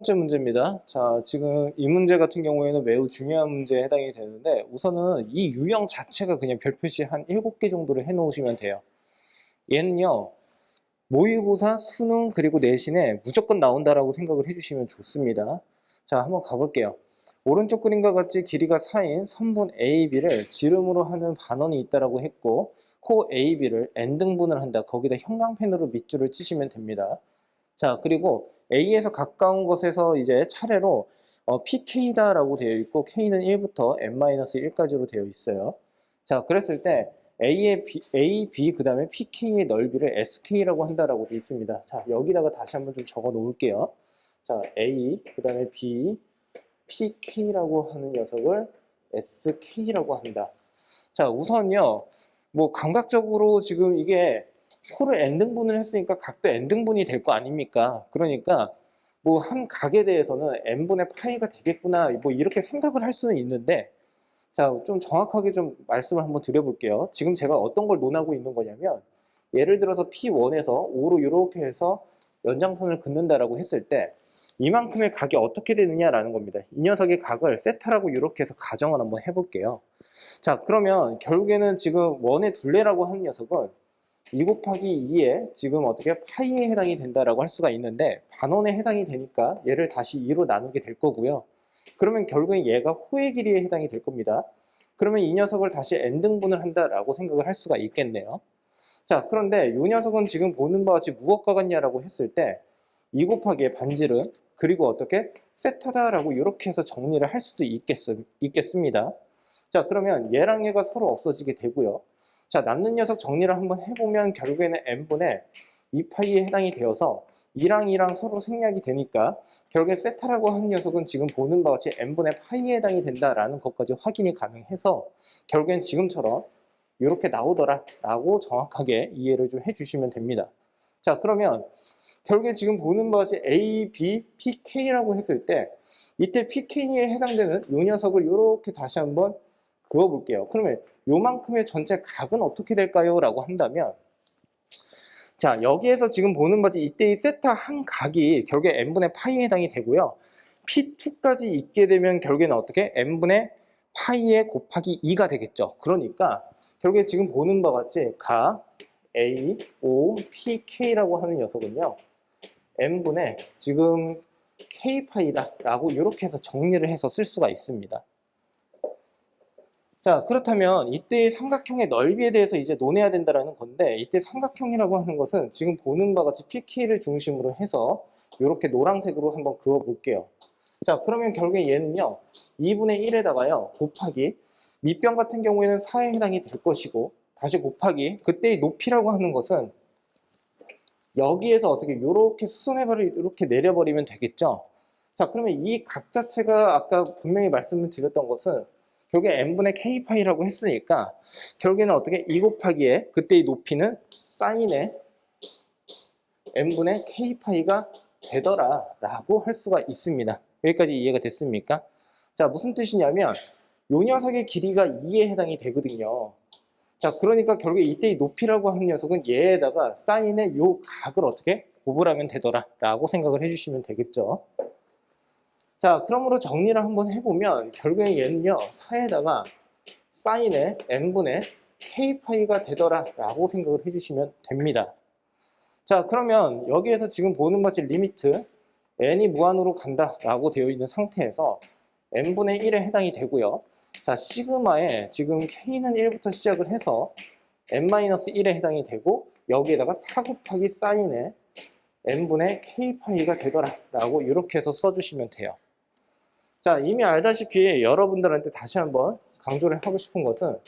번째 문제입니다. 자, 지금 이 문제 같은 경우에는 매우 중요한 문제에 해당이 되는데 우선은 이 유형 자체가 그냥 별표시 한 7개 정도를 해놓으시면 돼요. 얘는요, 모의고사, 수능, 그리고 내신에 무조건 나온다라고 생각을 해주시면 좋습니다. 자, 한번 가볼게요. 오른쪽 그림과 같이 길이가 4인 선분 AB를 지름으로 하는 반원이 있다라고 했고 코 AB를 n등분을 한다. 거기다 형광펜으로 밑줄을 치시면 됩니다. 자, 그리고 A에서 가까운 것에서 이제 차례로 PK다라고 되어 있고 K는 1부터 n-1까지로 되어 있어요. 자, 그랬을 때 A, B, 그 다음에 PK의 넓이를 SK라고 한다라고 되어 있습니다. 자, 여기다가 다시 한번 좀 적어 놓을게요. 자, A, 그 다음에 B, PK라고 하는 녀석을 SK라고 한다. 자, 우선요, 뭐 감각적으로 지금 이게 코를 n등분을 했으니까 각도 n등분이 될 거 아닙니까? 그러니까 뭐 한 각에 대해서는 n분의 파이가 되겠구나 뭐 이렇게 생각을 할 수는 있는데, 자, 좀 정확하게 좀 말씀을 한번 드려볼게요. 지금 제가 어떤 걸 논하고 있는 거냐면, 예를 들어서 P1에서 5로 이렇게 해서 연장선을 긋는다라고 했을 때 이만큼의 각이 어떻게 되느냐라는 겁니다. 이 녀석의 각을 세타라고 이렇게 해서 가정을 한번 해볼게요. 자, 그러면 결국에는 지금 원의 둘레라고 하는 녀석은 2 곱하기 2에 지금 어떻게 파이에 해당이 된다라고 할 수가 있는데, 반원에 해당이 되니까 얘를 다시 2로 나누게 될 거고요. 그러면 결국엔 얘가 호의 길이에 해당이 될 겁니다. 그러면 이 녀석을 다시 n등분을 한다라고 생각을 할 수가 있겠네요. 자, 그런데 이 녀석은 지금 보는 바와 같이 무엇과 같냐라고 했을 때 2 곱하기의 반지름 그리고 어떻게 세타다라고 이렇게 해서 정리를 할 수도 있겠습니다. 자, 그러면 얘랑 얘가 서로 없어지게 되고요. 자, 남는 녀석 정리를 한번 해보면 결국에는 n분의 2파이에 해당이 되어서 2랑 2랑 서로 생략이 되니까 결국에 세타라고 하는 녀석은 지금 보는 바와 같이 n분의 파이에 해당이 된다라는 것까지 확인이 가능해서 결국엔 지금처럼 이렇게 나오더라 라고 정확하게 이해를 좀 해주시면 됩니다. 자, 그러면 결국에 지금 보는 바와 같이 A, B, PK라고 했을 때 이때 PK에 해당되는 이 녀석을 이렇게 다시 한번 그어볼게요. 그러면 요만큼의 전체 각은 어떻게 될까요? 라고 한다면, 자, 여기에서 지금 보는 바지 이때의 세타 한 각이 결국에 n분의 파이에 해당이 되고요. P2까지 있게 되면 결국에는 어떻게? n분의 파이에 곱하기 2가 되겠죠. 그러니까 결국에 지금 보는 바와 같이 각 A, O, PK라고 하는 녀석은요, n분의 지금 K파이다 라고 이렇게 해서 정리를 해서 쓸 수가 있습니다. 자, 그렇다면 이때의 삼각형의 넓이에 대해서 이제 논해야 된다는 건데, 이때 삼각형이라고 하는 것은 지금 보는 바와 같이 PK를 중심으로 해서 이렇게 노란색으로 한번 그어 볼게요. 자, 그러면 결국에 얘는요 2분의 1에다가요 곱하기 밑변 같은 경우에는 4에 해당이 될 것이고, 다시 곱하기 그때의 높이라고 하는 것은 여기에서 어떻게 이렇게 수선해버리 이렇게 내려버리면 되겠죠. 자, 그러면 이 각 자체가 아까 분명히 말씀을 드렸던 것은 결국에 n분의 k파이라고 했으니까 결국에는 어떻게 2 곱하기에 그때의 높이는 사인의 n분의 k파이가 되더라 라고 할 수가 있습니다. 여기까지 이해가 됐습니까? 자, 무슨 뜻이냐면 요 녀석의 길이가 2에 해당이 되거든요. 자, 그러니까 결국에 이때의 높이라고 하는 녀석은 얘에다가 사인의 요 각을 어떻게 곱을하면 되더라 라고 생각을 해주시면 되겠죠. 자, 그러므로 정리를 한번 해보면 결국에 얘는요 4에다가 사인의 n분의 k파이가 되더라 라고 생각을 해주시면 됩니다. 자, 그러면 여기에서 지금 보는 것이 리미트 n이 무한으로 간다 라고 되어 있는 상태에서 n분의 1에 해당이 되고요. 자, 시그마에 지금 k는 1부터 시작을 해서 n-1에 해당이 되고 여기에다가 4 곱하기 사인의 n분의 k파이가 되더라 라고 이렇게 해서 써주시면 돼요. 자, 이미 알다시피 여러분들한테 다시 한번 강조를 하고 싶은 것은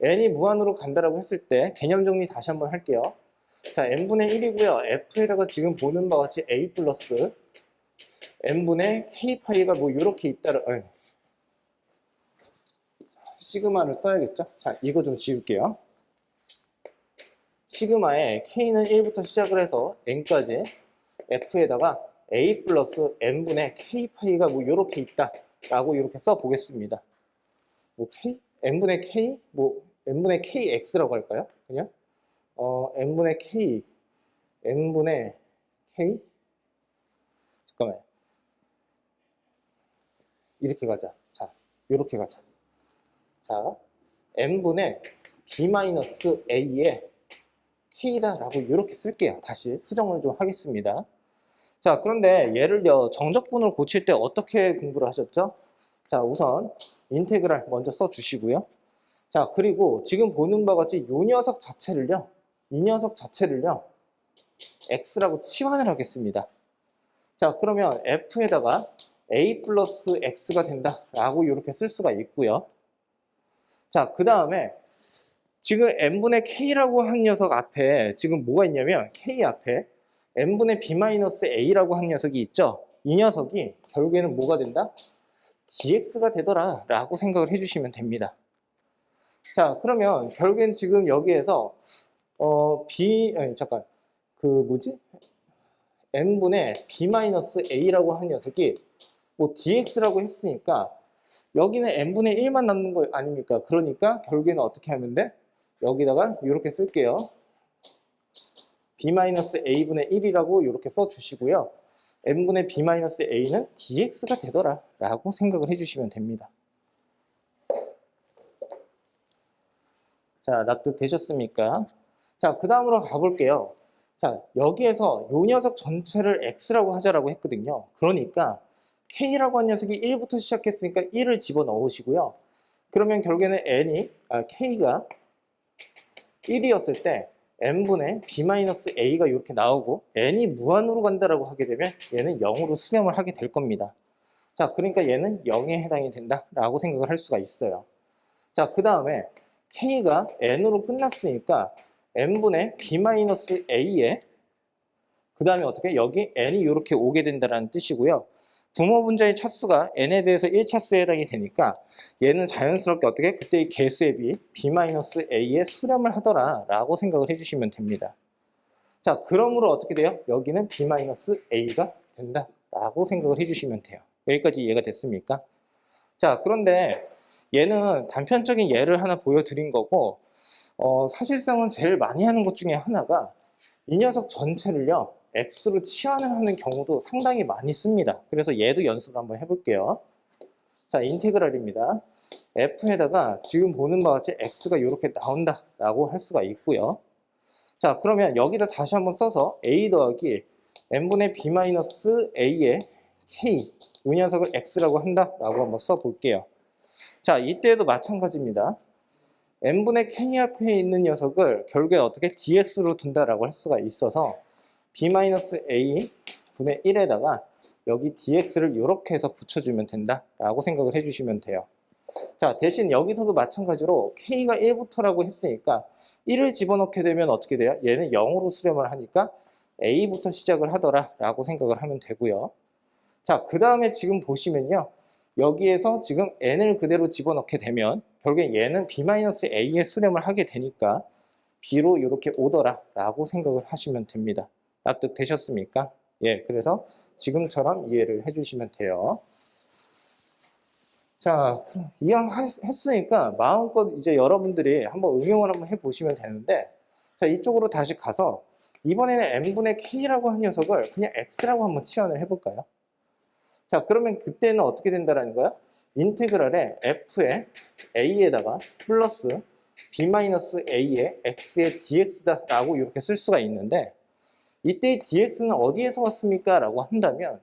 n이 무한으로 간다라고 했을 때 개념 정리 다시 한번 할게요. 자, n분의 1이고요. f에다가 지금 보는 바와 같이 a 플러스 n분의 k파이가 뭐 이렇게 있다라 시그마를 써야겠죠? 자, 이거 좀 지울게요. 시그마에 k는 1부터 시작을 해서 n까지 f에다가 a 플러스 n분의 k파이가 뭐 이렇게 있다라고 이렇게 써보겠습니다. 뭐 k? n분의 k? 뭐 n분의 kx라고 할까요? 그냥 n분의 k, n분의 k? 잠깐만요. 이렇게 가자. 자, 이렇게 가자. 자, n분의 b-a의 k다라고 이렇게 쓸게요. 다시 수정을 좀 하겠습니다. 자, 그런데 얘를요, 정적분을 고칠 때 어떻게 공부를 하셨죠? 자, 우선 인테그랄 먼저 써주시고요. 자, 그리고 지금 보는 바와 같이 이 녀석 자체를요, x라고 치환을 하겠습니다. 자, 그러면 f에다가 a 플러스 x가 된다라고 이렇게 쓸 수가 있고요. 자, 그 다음에 지금 n분의 k라고 한 녀석 앞에 지금 뭐가 있냐면 k 앞에 n분의 b-a라고 한 녀석이 있죠. 이 녀석이 결국에는 뭐가 된다? dx가 되더라 라고 생각을 해주시면 됩니다. 자, 그러면 결국엔 지금 여기에서 n분의 b-a라고 한 녀석이 뭐 dx라고 했으니까 여기는 n분의 1만 남는 거 아닙니까? 그러니까 결국에는 어떻게 하면 돼? 여기다가 이렇게 쓸게요. b-a분의 1이라고 이렇게 써주시고요. n분의 b-a는 dx가 되더라 라고 생각을 해주시면 됩니다. 자, 납득되셨습니까? 자, 그 다음으로 가볼게요. 자, 여기에서 이 녀석 전체를 x라고 하자라고 했거든요. 그러니까 k라고 한 녀석이 1부터 시작했으니까 1을 집어넣으시고요. 그러면 결국에는 k가 1이었을 때 n분의 b-a가 이렇게 나오고 n이 무한으로 간다라고 하게 되면 얘는 0으로 수렴을 하게 될 겁니다. 자, 그러니까 얘는 0에 해당이 된다라고 생각을 할 수가 있어요. 자, 그 다음에 k가 n으로 끝났으니까 n분의 b-a에 그 다음에 어떻게? 여기 n이 이렇게 오게 된다는 뜻이고요. 부모 분자의 차수가 n에 대해서 1차수에 해당이 되니까 얘는 자연스럽게 어떻게? 그때의 개수에 비해 b-a에 수렴을 하더라 라고 생각을 해주시면 됩니다. 자, 그러므로 어떻게 돼요? 여기는 b-a가 된다 라고 생각을 해주시면 돼요. 여기까지 이해가 됐습니까? 자, 그런데 얘는 단편적인 예를 하나 보여드린 거고 사실상은 제일 많이 하는 것 중에 하나가 이 녀석 전체를요 x로 치환을 하는 경우도 상당히 많이 씁니다. 그래서 얘도 연습을 한번 해볼게요. 자, 인테그랄입니다. f에다가 지금 보는 바와 같이 x가 이렇게 나온다 라고 할 수가 있고요. 자, 그러면 여기다 다시 한번 써서 a 더하기 n분의 b-a의 k 이 녀석을 x라고 한다 라고 한번 써볼게요. 자, 이때도 마찬가지입니다. n분의 k 앞에 있는 녀석을 결국에 어떻게 dx로 둔다라고 할 수가 있어서 b-a 분의 1에다가 여기 dx를 이렇게 해서 붙여주면 된다라고 생각을 해주시면 돼요. 자, 대신 여기서도 마찬가지로 k가 1부터라고 했으니까 1을 집어넣게 되면 어떻게 돼요? 얘는 0으로 수렴을 하니까 a부터 시작을 하더라라고 생각을 하면 되고요. 자, 그 다음에 지금 보시면요. 여기에서 지금 n을 그대로 집어넣게 되면 결국에 얘는 b-a에 수렴을 하게 되니까 b로 이렇게 오더라 라고 생각을 하시면 됩니다. 납득되셨습니까? 예, 그래서 지금처럼 이해를 해주시면 돼요. 자, 이해했으니까 마음껏 이제 여러분들이 한번 응용을 한번 해보시면 되는데, 자, 이쪽으로 다시 가서 이번에는 n분의 k라고 한 녀석을 그냥 x라고 한번 치환을 해볼까요? 자, 그러면 그때는 어떻게 된다라는 거야? 인테그랄에 f의 a에다가 플러스 b-a의 x의 dx다라고 이렇게 쓸 수가 있는데, 이때 dx는 어디에서 왔습니까? 라고 한다면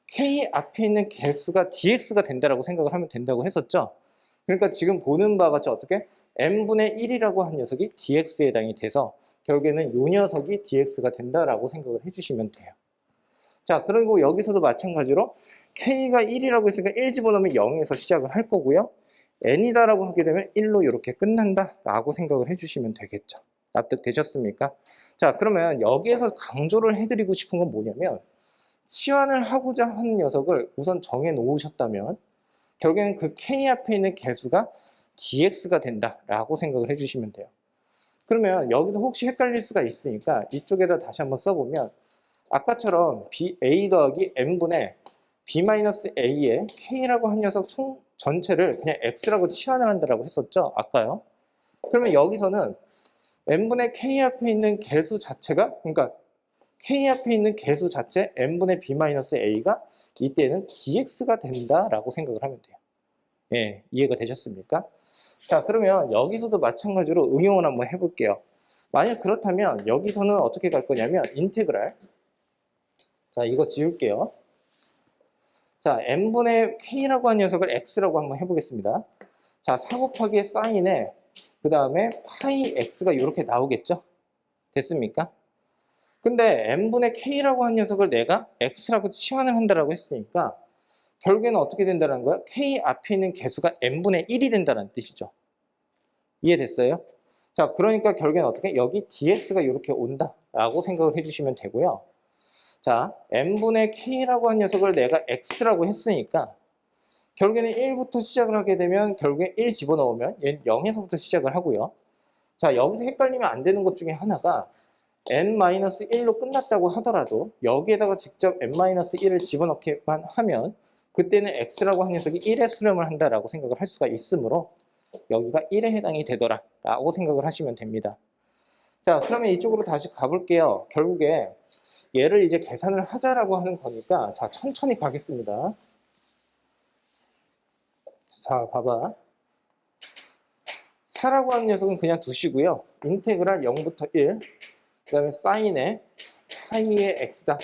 k 앞에 있는 개수가 dx가 된다라고 생각을 하면 된다고 했었죠. 그러니까 지금 보는 바와 같이 어떻게? n분의 1이라고 한 녀석이 dx에 해당이 돼서 결국에는 이 녀석이 dx가 된다라고 생각을 해주시면 돼요. 자, 그리고 여기서도 마찬가지로 k가 1이라고 했으니까 1 집어넣으면 0에서 시작을 할 거고요. n이다라고 하게 되면 1로 이렇게 끝난다라고 생각을 해주시면 되겠죠. 납득되셨습니까? 자, 그러면 여기에서 강조를 해드리고 싶은 건 뭐냐면 치환을 하고자 하는 녀석을 우선 정해 놓으셨다면 결국에는 그 k 앞에 있는 개수가 dx가 된다라고 생각을 해주시면 돼요. 그러면 여기서 혹시 헷갈릴 수가 있으니까 이쪽에다 다시 한번 써보면 아까처럼 a 더하기 n분의 b-a의 k라고 한 녀석 총 전체를 그냥 x라고 치환을 한다라고 했었죠. 아까요. 그러면 여기서는 n분의 k 앞에 있는 개수 자체가, 그러니까 k 앞에 있는 개수 자체 n분의 b-a가 이때는 dx가 된다라고 생각을 하면 돼요. 예, 이해가 되셨습니까? 자, 그러면 여기서도 마찬가지로 응용을 한번 해볼게요. 만약 그렇다면 여기서는 어떻게 갈 거냐면 인테그랄. 자, 이거 지울게요. 자, n분의 k라고 한 녀석을 x라고 한번 해보겠습니다. 자, 4 곱하기 사인에 그 다음에 파이 x가 이렇게 나오겠죠? 됐습니까? 근데 n분의 k라고 한 녀석을 내가 x라고 치환을 한다라고 했으니까 결국에는 어떻게 된다는 거야? k 앞에 있는 개수가 n분의 1이 된다는 뜻이죠. 이해됐어요? 자, 그러니까 결국에는 어떻게? 여기 dx가 이렇게 온다라고 생각을 해주시면 되고요. 자, n분의 k라고 한 녀석을 내가 x라고 했으니까 결국에는 1부터 시작을 하게 되면 결국에 1 집어넣으면 얘는 0에서부터 시작을 하고요. 자, 여기서 헷갈리면 안 되는 것 중에 하나가 n-1로 끝났다고 하더라도 여기에다가 직접 n-1을 집어넣기만 하면 그때는 x라고 한 녀석이 1에 수렴을 한다라고 생각을 할 수가 있으므로 여기가 1에 해당이 되더라 라고 생각을 하시면 됩니다. 자, 그러면 이쪽으로 다시 가볼게요. 결국에 얘를 이제 계산을 하자라고 하는 거니까 자, 천천히 가겠습니다. 자, 봐봐. 4라고 하는 녀석은 그냥 두시고요. 인테그랄 0부터 1, 그 다음에 사인에 파이의 x다,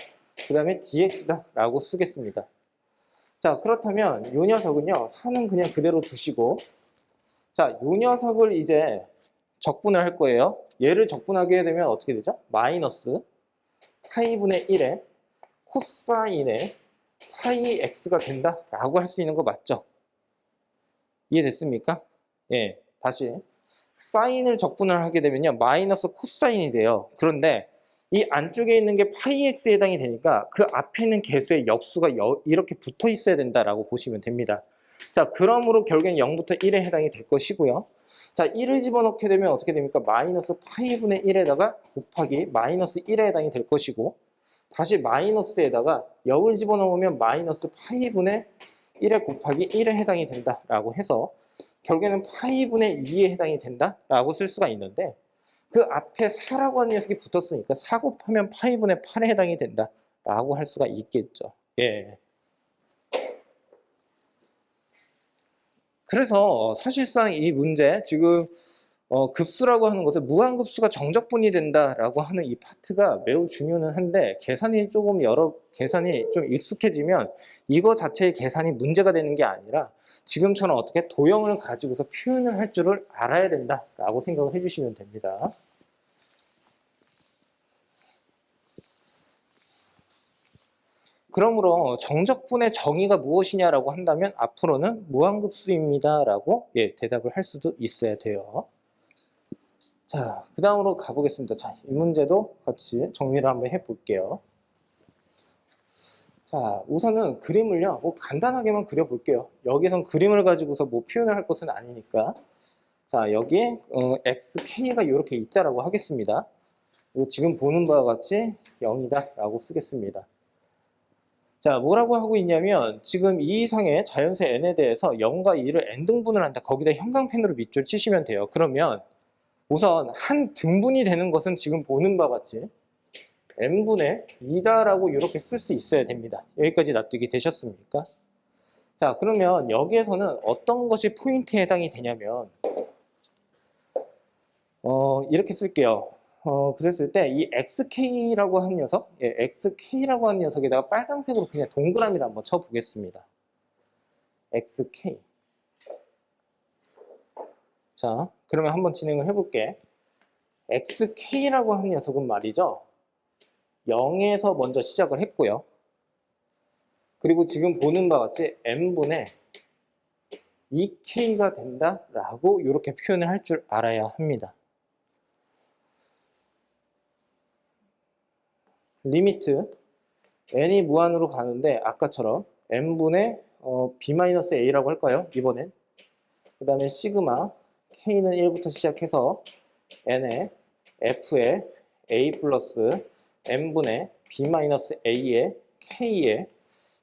그 다음에 dx다 라고 쓰겠습니다. 자, 그렇다면 이 녀석은요, 4는 그냥 그대로 두시고, 자, 이 녀석을 이제 적분을 할 거예요. 얘를 적분하게 되면 어떻게 되죠? 마이너스 파이분의 1에 코사인에 파이 x가 된다 라고 할 수 있는 거 맞죠? 이해됐습니까? 예, 다시 사인을 적분을 하게 되면요 마이너스 코사인이 돼요. 그런데 이 안쪽에 있는 게 파이 x에 해당이 되니까 그 앞에 있는 개수의 역수가 이렇게 붙어 있어야 된다라고 보시면 됩니다. 자, 그러므로 결국엔 0부터 1에 해당이 될 것이고요. 자, 1을 집어넣게 되면 어떻게 됩니까? 마이너스 파이분의 1에다가 곱하기 마이너스 1에 해당이 될 것이고, 다시 마이너스에다가 0을 집어넣으면 마이너스 파이분의 1에 곱하기 1에 해당이 된다라고 해서 결국에는 파이분의 2에 해당이 된다라고 쓸 수가 있는데, 그 앞에 4라고 하는 녀석이 붙었으니까 4 곱하면 파이분의 8에 해당이 된다라고 할 수가 있겠죠. 예. 그래서 사실상 이 문제 지금 급수라고 하는 것은 무한급수가 정적분이 된다라고 하는 이 파트가 매우 중요는 한데 계산이 좀 익숙해지면 이거 자체의 계산이 문제가 되는 게 아니라 지금처럼 어떻게 도형을 가지고서 표현을 할 줄을 알아야 된다라고 생각을 해주시면 됩니다. 그러므로 정적분의 정의가 무엇이냐라고 한다면 앞으로는 무한급수입니다라고 대답을 할 수도 있어야 돼요. 자, 그 다음으로 가보겠습니다. 자, 이 문제도 같이 정리를 한번 해볼게요. 자, 우선은 그림을요, 뭐 간단하게만 그려볼게요. 여기선 그림을 가지고서 뭐 표현을 할 것은 아니니까. 자, 여기에 xk가 이렇게 있다라고 하겠습니다. 그리고 지금 보는 바와 같이 0이다 라고 쓰겠습니다. 자, 뭐라고 하고 있냐면 지금 이 이상의 자연수 n에 대해서 0과 2를 n등분을 한다. 거기다 형광펜으로 밑줄 치시면 돼요. 그러면 우선 한 등분이 되는 것은 지금 보는 바와 같이 n분의 2다라고 이렇게 쓸 수 있어야 됩니다. 여기까지 납득이 되셨습니까? 자, 그러면 여기에서는 어떤 것이 포인트에 해당이 되냐면 이렇게 쓸게요. 그랬을 때 이 xk라고 한 녀석, xk라고 한 녀석에다가 빨간색으로 그냥 동그라미를 한번 쳐보겠습니다. xk. 자, 그러면 한번 진행을 해볼게. xk라고 한 녀석은 말이죠. 0에서 먼저 시작을 했고요. 그리고 지금 보는 바와 같이 n분의 2k가 된다라고 이렇게 표현을 할 줄 알아야 합니다. 리미트 n이 무한으로 가는데 아까처럼 n분의 b-a라고 할까요? 이번엔. 그 다음에 시그마 k는 1부터 시작해서 n에 f에 a 플러스 n분의 b-a에 k에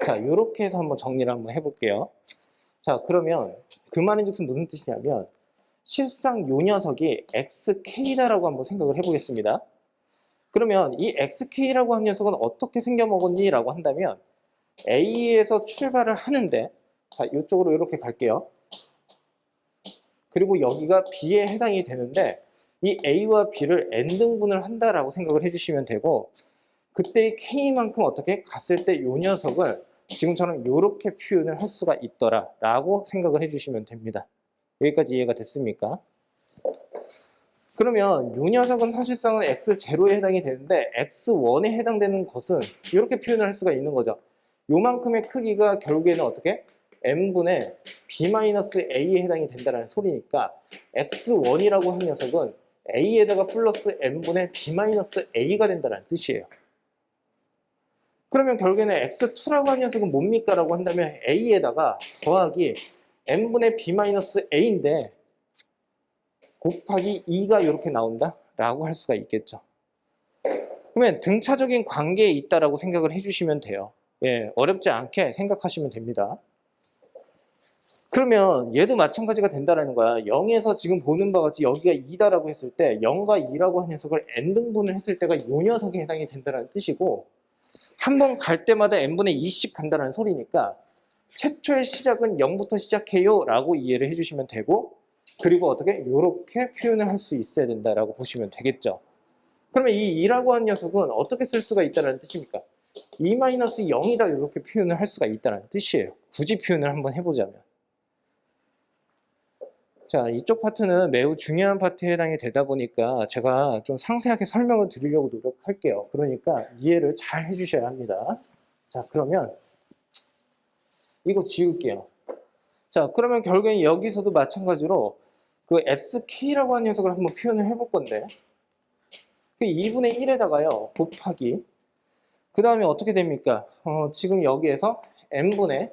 자, 요렇게 해서 한번 정리를 한번 해볼게요. 자, 그러면 그 말인즉슨 무슨 뜻이냐면 실상 요 녀석이 xk다라고 한번 생각을 해보겠습니다. 그러면 이 xk라고 한 녀석은 어떻게 생겨먹었니? 라고 한다면 A에서 출발을 하는데, 자, 이쪽으로 이렇게 갈게요. 그리고 여기가 B에 해당이 되는데, 이 A와 B를 N등분을 한다라고 생각을 해주시면 되고, 그때 K만큼 어떻게 갔을 때 이 녀석을 지금처럼 이렇게 표현을 할 수가 있더라 라고 생각을 해주시면 됩니다. 여기까지 이해가 됐습니까? 그러면 이 녀석은 사실상은 x0에 해당이 되는데 x1에 해당되는 것은 이렇게 표현을 할 수가 있는 거죠. 요만큼의 크기가 결국에는 어떻게? n분의 b-a에 해당이 된다는 소리니까 x1이라고 한 녀석은 a에다가 플러스 n분의 b-a가 된다는 뜻이에요. 그러면 결국에는 x2라고 한 녀석은 뭡니까? 라고 한다면 a에다가 더하기 n분의 b-a인데 곱하기 2가 이렇게 나온다? 라고 할 수가 있겠죠. 그러면 등차적인 관계에 있다라고 생각을 해주시면 돼요. 예, 어렵지 않게 생각하시면 됩니다. 그러면 얘도 마찬가지가 된다라는 거야. 0에서 지금 보는 바와 같이 여기가 2다라고 했을 때 0과 2라고 한 녀석을 n등분을 했을 때가 이 녀석에 해당이 된다는 뜻이고 한 번 갈 때마다 n분의 2씩 간다는 소리니까 최초의 시작은 0부터 시작해요 라고 이해를 해주시면 되고 그리고 어떻게? 이렇게 표현을 할 수 있어야 된다라고 보시면 되겠죠. 그러면 이 2라고 한 녀석은 어떻게 쓸 수가 있다는 뜻입니까? 2-0이다 이렇게 표현을 할 수가 있다는 뜻이에요. 굳이 표현을 한번 해보자면. 자, 이쪽 파트는 매우 중요한 파트에 해당이 되다 보니까 제가 좀 상세하게 설명을 드리려고 노력할게요. 그러니까 이해를 잘 해주셔야 합니다. 자, 그러면 이거 지울게요. 자, 그러면 결국엔 여기서도 마찬가지로 그 sk라고 하는 녀석을 한번 표현을 해볼 건데 그 2분의 1에다가요 곱하기 그 다음에 어떻게 됩니까? 지금 여기에서 n분의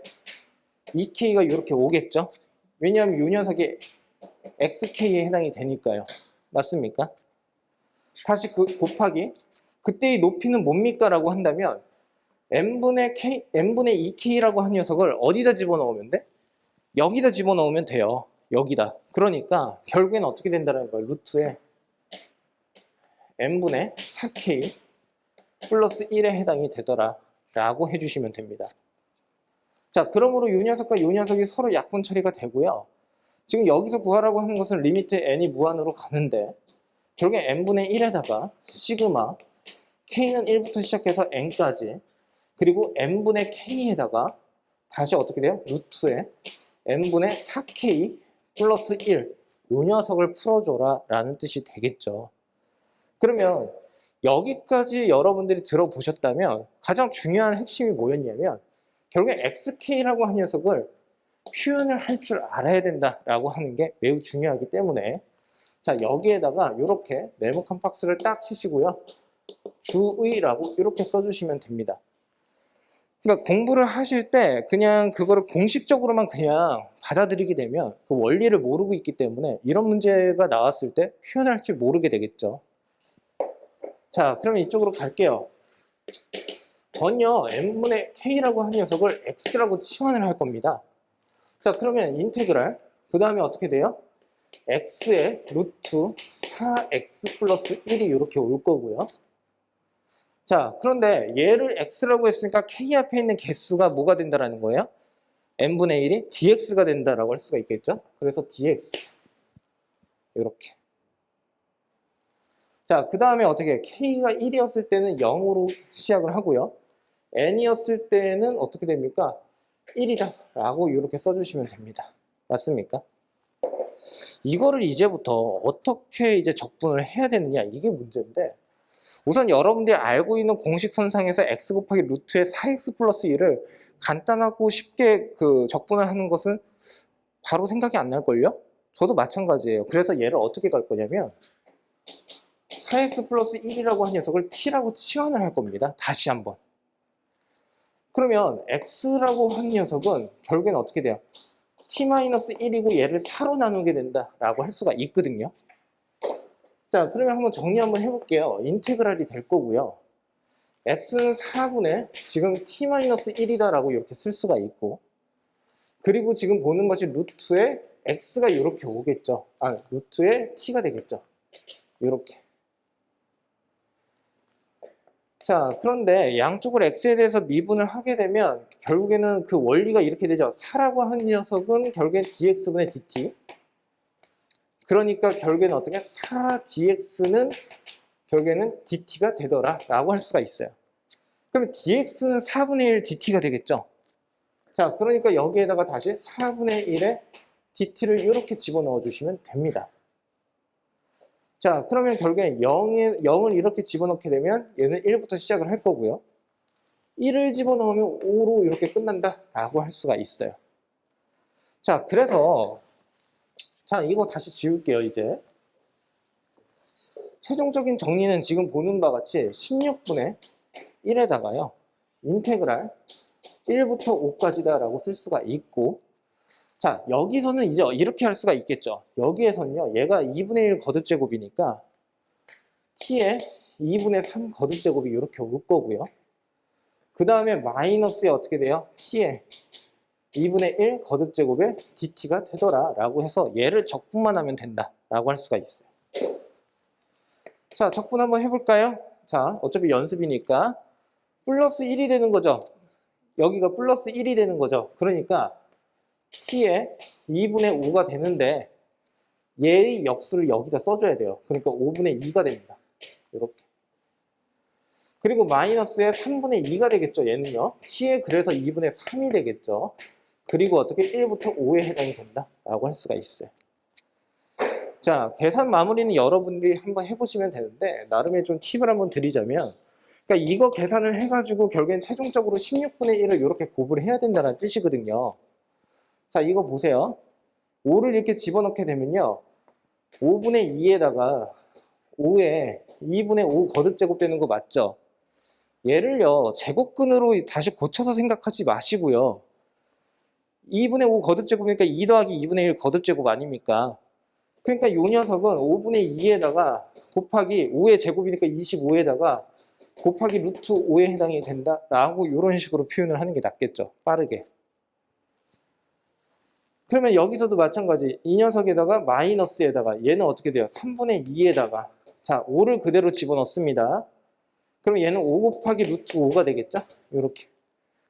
2k가 이렇게 오겠죠? 왜냐하면 이 녀석이 xk에 해당이 되니까요. 맞습니까? 다시 그 곱하기 그때의 높이는 뭡니까? 라고 한다면 n분의 2k라고 한 녀석을 어디다 집어넣으면 돼? 여기다 집어넣으면 돼요. 여기다. 그러니까 결국엔 어떻게 된다는 거예요? 루트에 n분의 4k 플러스 1에 해당이 되더라 라고 해주시면 됩니다. 자, 그러므로 이 녀석과 이 녀석이 서로 약분 처리가 되고요. 지금 여기서 구하라고 하는 것은 리미트 n이 무한으로 가는데 결국에 n분의 1에다가 시그마 k는 1부터 시작해서 n까지 그리고 n분의 k에다가 다시 어떻게 돼요? 루트에 n분의 4k 플러스 1 이 녀석을 풀어줘라 라는 뜻이 되겠죠. 그러면 여기까지 여러분들이 들어보셨다면 가장 중요한 핵심이 뭐였냐면 결국에 xk라고 한 녀석을 표현을 할 줄 알아야 된다라고 하는 게 매우 중요하기 때문에 자 여기에다가 이렇게 네모칸 박스를 딱 치시고요. 주의라고 이렇게 써주시면 됩니다. 그러니까 공부를 하실 때 그냥 그거를 공식적으로만 그냥 받아들이게 되면 그 원리를 모르고 있기 때문에 이런 문제가 나왔을 때 표현할 줄 모르게 되겠죠. 자, 그러면 이쪽으로 갈게요. 전혀 n분의 k라고 한 녀석을 x라고 치환을 할 겁니다. 자, 그러면 인테그랄 그 다음에 어떻게 돼요? x의 루트 4x 플러스 1이 이렇게 올 거고요. 자, 그런데 얘를 x라고 했으니까 k 앞에 있는 개수가 뭐가 된다라는 거예요? n분의 1이 dx가 된다라고 할 수가 있겠죠? 그래서 dx 이렇게. 자, 그 다음에 어떻게 k가 1이었을 때는 0으로 시작을 하고요. n이었을 때는 어떻게 됩니까? 1이다 라고 이렇게 써주시면 됩니다. 맞습니까? 이거를 이제부터 어떻게 이제 적분을 해야 되느냐 이게 문제인데 우선 여러분들이 알고 있는 공식선상에서 x 곱하기 루트의 4x 플러스 1을 간단하고 쉽게 그 적분을 하는 것은 바로 생각이 안 날걸요? 저도 마찬가지예요. 그래서 얘를 어떻게 갈 거냐면 4x 플러스 1이라고 한 녀석을 t라고 치환을 할 겁니다. 다시 한번. 그러면 x라고 한 녀석은 결국엔 어떻게 돼요? t-1이고 얘를 4로 나누게 된다라고 할 수가 있거든요. 자, 그러면 한번 정리 한번 해볼게요. 인테그랄이 될 거고요. x는 4분의 지금 t-1이다라고 이렇게 쓸 수가 있고 그리고 지금 보는 것이 루트에 x가 이렇게 오겠죠. 루트에 t가 되겠죠. 이렇게. 자, 그런데 양쪽을 x에 대해서 미분을 하게 되면 결국에는 그 원리가 이렇게 되죠. 4라고 하는 녀석은 결국엔 dx분의 dt. 그러니까 결국에는 어떻게 4dx는 결국에는 dt가 되더라 라고 할 수가 있어요. 그러면 dx는 4분의 1 dt가 되겠죠. 자, 그러니까 여기에다가 다시 4분의 1의 dt를 이렇게 집어넣어 주시면 됩니다. 자, 그러면 결국엔 0을 이렇게 집어넣게 되면 얘는 1부터 시작을 할 거고요. 1을 집어넣으면 5로 이렇게 끝난다 라고 할 수가 있어요. 자, 그래서 자, 이거 다시 지울게요. 이제 최종적인 정리는 지금 보는 바와 같이 16분의 1에다가요 인테그랄 1부터 5까지다 라고 쓸 수가 있고, 자, 여기서는 이제 이렇게 할 수가 있겠죠. 여기에서는요, 얘가 2분의 1 거듭제곱이니까 t의 2분의 3 거듭제곱이 이렇게 올 거고요. 그 다음에 마이너스에 어떻게 돼요? t의 2분의 1 거듭제곱에 dt가 되더라 라고 해서 얘를 적분만 하면 된다 라고 할 수가 있어요. 자, 적분 한번 해볼까요? 자, 어차피 연습이니까 플러스 1이 되는 거죠. 여기가 플러스 1이 되는 거죠. 그러니까 t의 2분의 5가 되는데 얘의 역수를 여기다 써줘야 돼요. 그러니까 5분의 2가 됩니다. 이렇게. 그리고 마이너스의 3분의 2가 되겠죠. 얘는요. t의 그래서 2분의 3이 되겠죠. 그리고 어떻게 1부터 5에 해당이 된다라고 할 수가 있어요. 자, 계산 마무리는 여러분들이 한번 해보시면 되는데 나름의 좀 팁을 한번 드리자면, 그러니까 이거 계산을 해가지고 결국엔 최종적으로 16분의 1을 이렇게 곱을 해야 된다는 뜻이거든요. 자, 이거 보세요. 5를 이렇게 집어넣게 되면요. 5분의 2에다가 5에 2분의 5 거듭제곱 되는 거 맞죠? 얘를요, 제곱근으로 다시 고쳐서 생각하지 마시고요. 2분의 5 거듭제곱이니까 2 더하기 2분의 1 거듭제곱 아닙니까? 그러니까 이 녀석은 5분의 2에다가 곱하기 5의 제곱이니까 25에다가 곱하기 루트 5에 해당이 된다라고 이런 식으로 표현을 하는 게 낫겠죠. 빠르게. 그러면 여기서도 마찬가지. 이 녀석에다가 마이너스에다가 얘는 어떻게 돼요? 3분의 2에다가 자 5를 그대로 집어넣습니다. 그럼 얘는 5 곱하기 루트 5가 되겠죠? 이렇게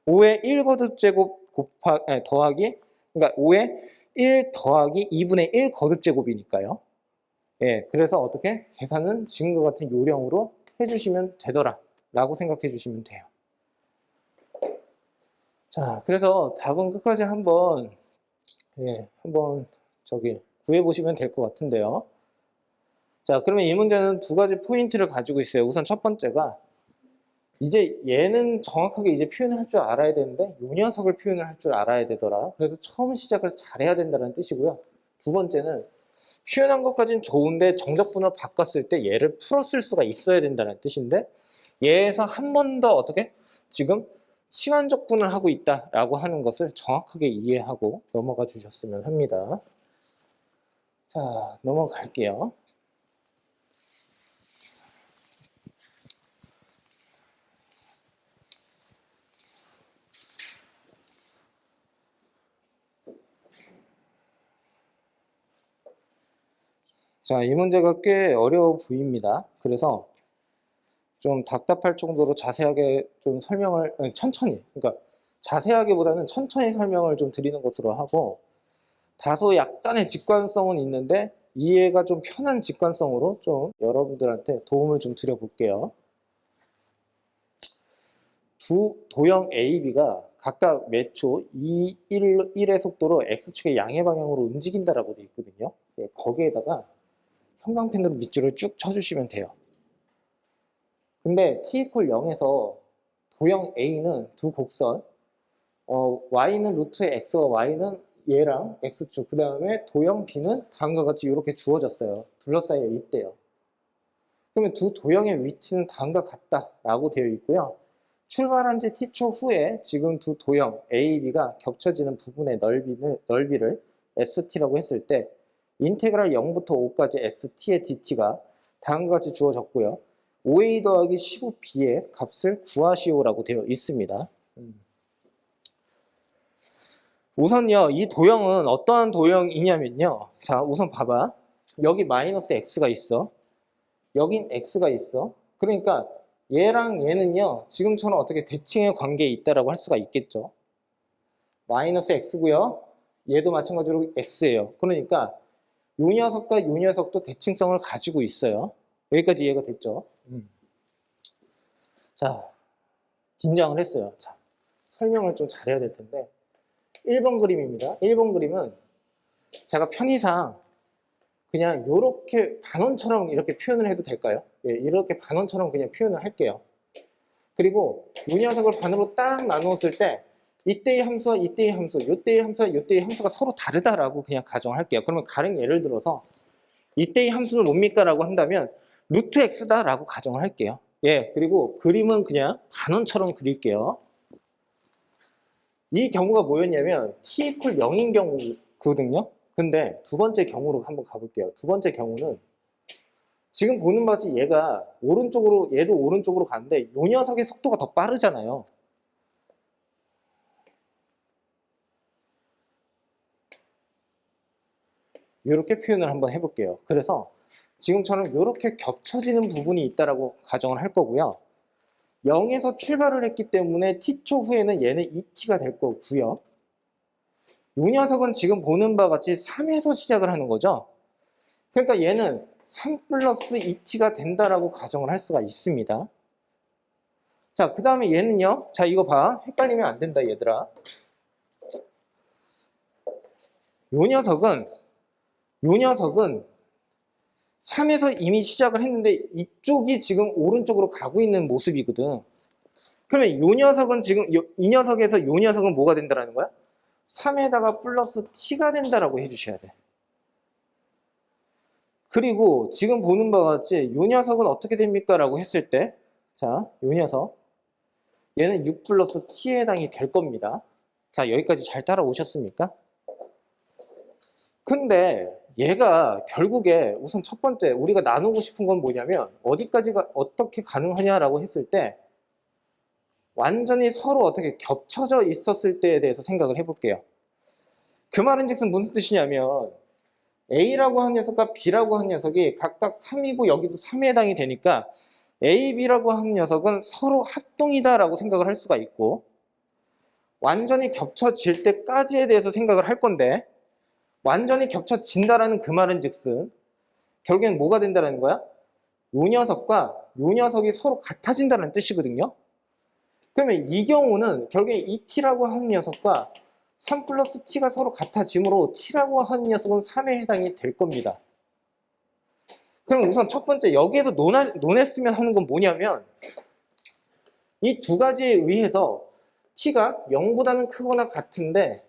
5의 1 거듭제곱 더하기 그러니까 5의 1 더하기 2분의 1 거듭제곱이니까요. 예, 그래서 어떻게 계산은 지금과 같은 요령으로 해주시면 되더라 라고 생각해 주시면 돼요. 자, 그래서 답은 끝까지 한번 구해 보시면 될 것 같은데요. 자, 그러면 이 문제는 두 가지 포인트를 가지고 있어요. 우선 첫 번째가 이제 얘는 정확하게 이제 표현을 할 줄 알아야 되는데 이 녀석을 표현을 할 줄 알아야 되더라. 그래서 처음 시작을 잘해야 된다는 뜻이고요. 두 번째는 표현한 것까지는 좋은데 정적분을 바꿨을 때 얘를 풀었을 수가 있어야 된다는 뜻인데 얘에서 한 번 더 어떻게 지금 치환적분을 하고 있다라고 하는 것을 정확하게 이해하고 넘어가 주셨으면 합니다. 자, 넘어갈게요. 자, 이 문제가 꽤 어려워 보입니다. 그래서 좀 답답할 정도로 자세하게 좀 설명을, 천천히, 그러니까 자세하게보다는 천천히 설명을 좀 드리는 것으로 하고, 다소 약간의 직관성은 있는데 이해가 좀 편한 직관성으로 좀 여러분들한테 도움을 좀 드려볼게요. 두 도형 A, B가 각각 몇 초 2, 1의 속도로 X축의 양의 방향으로 움직인다라고 되어 있거든요. 거기에다가 형광펜으로 밑줄을 쭉 쳐주시면 돼요. 근데 t 0에서 도형 A는 두 곡선, y는 루트의 x와 y는 얘랑 x축, 그 다음에 도형 B는 다음과 같이 이렇게 주어졌어요. 둘러싸여 있대요. 그러면 두 도형의 위치는 다음과 같다라고 되어 있고요. 출발한 지 t초 후에 지금 두 도형 A, B가 겹쳐지는 부분의 넓이를 ST라고 했을 때 인테그랄 0부터 5까지 ST의 DT가 다음과 같이 주어졌고요. 5A 더하기 15B의 값을 구하시오라고 되어 있습니다. 우선요, 이 도형은 어떠한 도형이냐면요. 자, 우선 봐봐. 여기 마이너스 X가 있어. 여긴 X가 있어. 그러니까 얘랑 얘는요, 지금처럼 어떻게 대칭의 관계에 있다라고 할 수가 있겠죠. 마이너스 x고요. 얘도 마찬가지로 x예요. 그러니까 요 녀석과 요 녀석도 대칭성을 가지고 있어요. 여기까지 이해가 됐죠? 자, 긴장을 했어요. 자, 설명을 좀 잘해야 될 텐데 1번 그림입니다. 1번 그림은 제가 편의상 그냥 이렇게 반원처럼 이렇게 표현을 해도 될까요? 예, 이렇게 반원처럼 그냥 표현을 할게요. 그리고 이 녀석을 반으로 딱 나누었을 때 이때의 함수와 이때의 함수, 이때의 함수와 이때의 함수가 서로 다르다라고 그냥 가정을 할게요. 그러면 가령 예를 들어서 이때의 함수는 뭡니까? 라고 한다면 루트 x다라고 가정을 할게요. 예, 그리고 그림은 그냥 반원처럼 그릴게요. 이 경우가 뭐였냐면 t 이퀄 0인 경우거든요. 근데 두 번째 경우로 한번 가볼게요. 두 번째 경우는 지금 보는 바지 얘가 오른쪽으로, 얘도 오른쪽으로 가는데 이 녀석의 속도가 더 빠르잖아요. 이렇게 표현을 한번 해볼게요. 그래서 지금처럼 이렇게 겹쳐지는 부분이 있다라고 가정을 할 거고요. 0에서 출발을 했기 때문에 t초 후에는 얘는 2t가 될 거고요. 이 녀석은 지금 보는 바와 같이 3에서 시작을 하는 거죠. 그러니까 얘는 3 플러스 2t가 된다라고 가정을 할 수가 있습니다. 자, 그 다음에 얘는요. 자, 이거 봐. 헷갈리면 안 된다, 얘들아. 요 녀석은 3에서 이미 시작을 했는데 이쪽이 지금 오른쪽으로 가고 있는 모습이거든. 그러면 요 녀석은 지금 이 녀석에서 요 녀석은 뭐가 된다라는 거야? 3에다가 플러스 t가 된다라고 해주셔야 돼. 그리고 지금 보는 바와 같이 요 녀석은 어떻게 됩니까? 라고 했을 때 자, 요 녀석 얘는 6 플러스 t에 해당이 될 겁니다. 자, 여기까지 잘 따라오셨습니까? 근데 얘가 결국에 우선 첫 번째 우리가 나누고 싶은 건 뭐냐면 어디까지가 어떻게 가능하냐라고 했을 때 완전히 서로 어떻게 겹쳐져 있었을 때에 대해서 생각을 해볼게요. 그 말은 즉슨 무슨 뜻이냐면 A라고 한 녀석과 B라고 한 녀석이 각각 3이고 여기도 3에 해당이 되니까 A, B라고 하는 녀석은 서로 합동이다라고 생각을 할 수가 있고 완전히 겹쳐질 때까지에 대해서 생각을 할 건데 완전히 겹쳐진다라는 그 말은 즉슨 결국엔 뭐가 된다는 거야? 요 녀석과 요 녀석이 서로 같아진다는 뜻이거든요. 그러면 이 경우는 결국에 이 t라고 하는 녀석과 3 플러스 t가 서로 같아지므로 t라고 하는 녀석은 3에 해당이 될 겁니다. 그럼 우선 첫 번째 여기에서 논했으면 하는 건 뭐냐면 이 두 가지에 의해서 t가 0보다는 크거나 같은데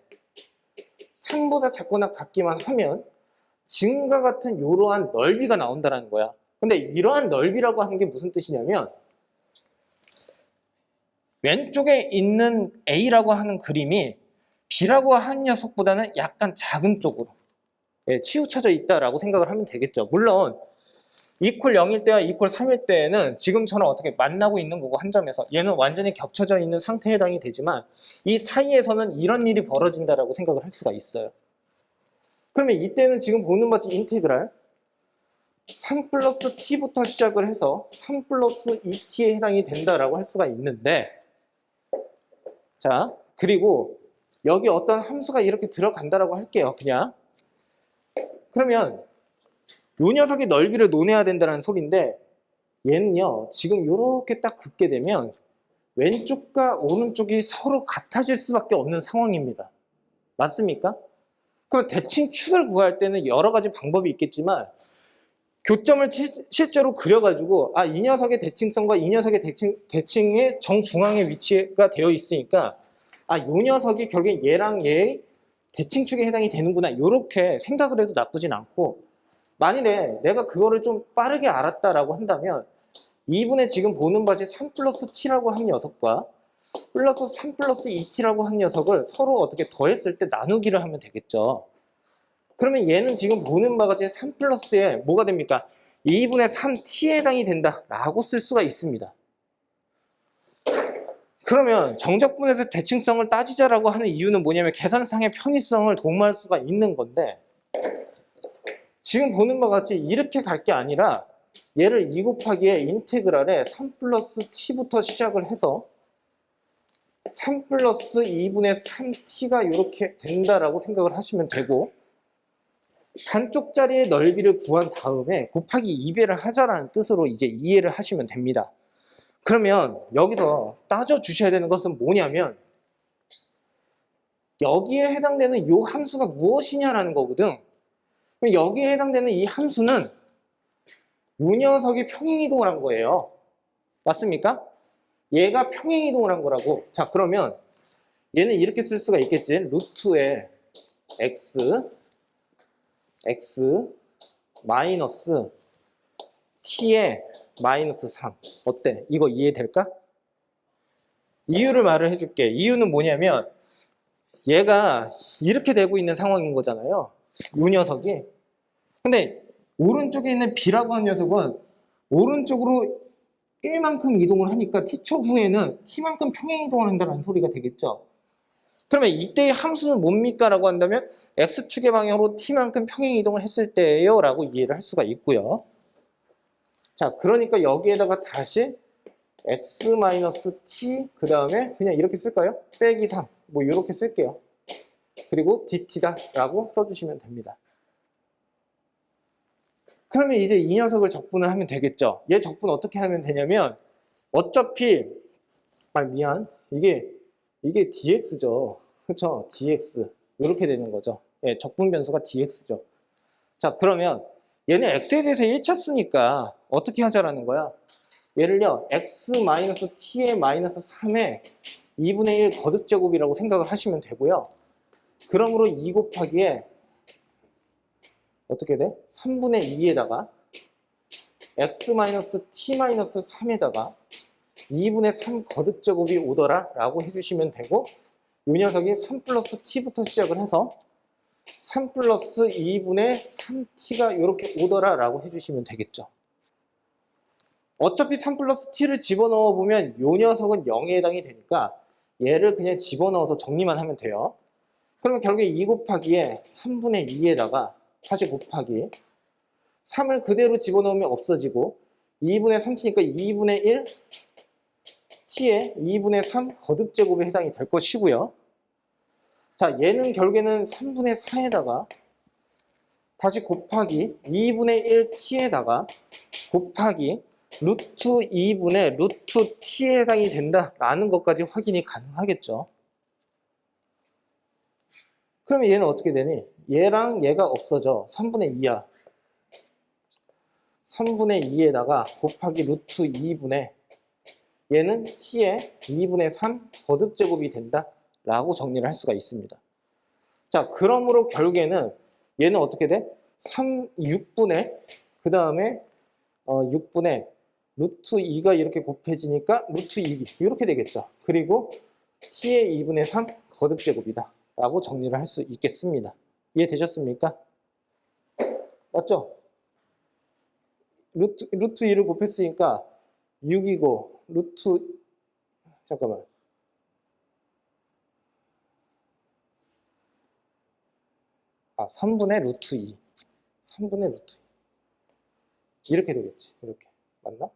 3보다 작거나 같기만 하면 지금과 같은 이러한 넓이가 나온다는 거야. 근데 이러한 넓이라고 하는 게 무슨 뜻이냐면 왼쪽에 있는 A라고 하는 그림이 B라고 하는 녀석보다는 약간 작은 쪽으로 치우쳐져 있다라고 생각을 하면 되겠죠. 물론 이퀄 0일 때와 이퀄 3일 때에는 지금처럼 어떻게 만나고 있는 거고 한 점에서 얘는 완전히 겹쳐져 있는 상태에 해당이 되지만 이 사이에서는 이런 일이 벌어진다라고 생각을 할 수가 있어요. 그러면 이때는 지금 보는 바지 인테그랄 3 플러스 t부터 시작을 해서 3 플러스 2t에 해당이 된다라고 할 수가 있는데 자 그리고 여기 어떤 함수가 이렇게 들어간다라고 할게요. 그냥 그러면 요 녀석의 넓이를 논해야 된다는 소리인데 얘는요 지금 이렇게 딱 긋게 되면 왼쪽과 오른쪽이 서로 같아질 수밖에 없는 상황입니다. 맞습니까? 그럼 대칭축을 구할 때는 여러 가지 방법이 있겠지만 교점을 실제로 그려가지고 이 녀석의 대칭성과 이 녀석의 대칭의 정중앙에 위치가 되어 있으니까 요 녀석이 결국에 얘랑 얘의 대칭축에 해당이 되는구나 이렇게 생각을 해도 나쁘진 않고 만일에 내가 그거를 좀 빠르게 알았다라고 한다면 이분의 지금 보는 바지 3 플러스 t라고 한 녀석과 플러스 3 플러스 2t라고 한 녀석을 서로 어떻게 더했을 때 나누기를 하면 되겠죠. 그러면 얘는 지금 보는 바가 같이 3 플러스에 뭐가 됩니까? 2분의 3t에 해당이 된다라고 쓸 수가 있습니다. 그러면 정적분에서 대칭성을 따지자라고 하는 이유는 뭐냐면 계산상의 편의성을 도모할 수가 있는 건데 지금 보는 바와 같이 이렇게 갈 게 아니라 얘를 2 곱하기에 인테그랄에 3 플러스 t부터 시작을 해서 3 플러스 2분의 3t가 이렇게 된다라고 생각을 하시면 되고, 반쪽짜리의 넓이를 구한 다음에 곱하기 2배를 하자라는 뜻으로 이제 이해를 하시면 됩니다. 그러면 여기서 따져 주셔야 되는 것은 뭐냐면, 여기에 해당되는 이 함수가 무엇이냐라는 거거든. 여기에 해당되는 이 함수는 이 녀석이 평행이동을 한 거예요. 맞습니까? 얘가 평행이동을 한 거라고. 자, 그러면 얘는 이렇게 쓸 수가 있겠지. 루트에 x 마이너스 t에 마이너스 3. 어때? 이거 이해될까? 이유를 말을 해줄게. 이유는 뭐냐면 얘가 이렇게 되고 있는 상황인 거잖아요. 이 녀석이. 근데 오른쪽에 있는 b라고 하는 녀석은 오른쪽으로 1만큼 이동을 하니까 t초 후에는 t만큼 평행이동을 한다는 소리가 되겠죠. 그러면 이때의 함수는 뭡니까? 라고 한다면 x축의 방향으로 t만큼 평행이동을 했을 때예요 라고 이해를 할 수가 있고요. 자, 그러니까 여기에다가 다시 x-t 그 다음에 그냥 이렇게 쓸까요? 빼기 3 뭐 이렇게 쓸게요. 그리고 dt다 라고 써주시면 됩니다. 그러면 이제 이 녀석을 적분을 하면 되겠죠. 얘 적분 어떻게 하면 되냐면 어차피 이게 dx죠. 그렇죠? dx 이렇게 되는 거죠. 예, 적분 변수가 dx죠. 자, 그러면 얘는 x에 대해서 1차 쓰니까 어떻게 하자라는 거야? 얘를요 x-t의 마이너스 3에 2분의 1 거듭제곱이라고 생각을 하시면 되고요. 그러므로 2 곱하기에 어떻게 돼? 3분의 2에다가 x-t-3에다가 2분의 3 거듭제곱이 오더라 라고 해주시면 되고, 이 녀석이 3 플러스 t부터 시작을 해서 3 플러스 2분의 3t가 이렇게 오더라 라고 해주시면 되겠죠. 어차피 3 플러스 t를 집어넣어 보면 이 녀석은 0에 해당이 되니까 얘를 그냥 집어넣어서 정리만 하면 돼요. 그러면 결국에 2 곱하기에 3분의 2에다가 다시 곱하기 3을 그대로 집어넣으면 없어지고 2분의 3t니까 2분의 1 t에 2분의 3 거듭제곱에 해당이 될 것이고요. 자, 얘는 결국에는 3분의 4에다가 다시 곱하기 2분의 1 t에다가 곱하기 루트 2분의 루트 t에 해당이 된다라는 것까지 확인이 가능하겠죠. 그러면 얘는 어떻게 되니? 얘랑 얘가 없어져. 3분의 2야. 3분의 2에다가 곱하기 루트 2분의 얘는 t에 2분의 3 거듭제곱이 된다 라고 정리를 할 수가 있습니다. 자, 그러므로 결국에는 얘는 어떻게 돼? 6분의 그 다음에 6분의 루트 2가 이렇게 곱해지니까 루트 2 이렇게 되겠죠. 그리고 t의 2분의 3 거듭제곱이다 라고 정리를 할 수 있겠습니다. 이해되셨습니까? 맞죠? 루트 2를 곱했으니까 6이고 루트 잠깐만 3분의 루트 2 3분의 루트 2 이렇게 되겠지. 이렇게 맞나?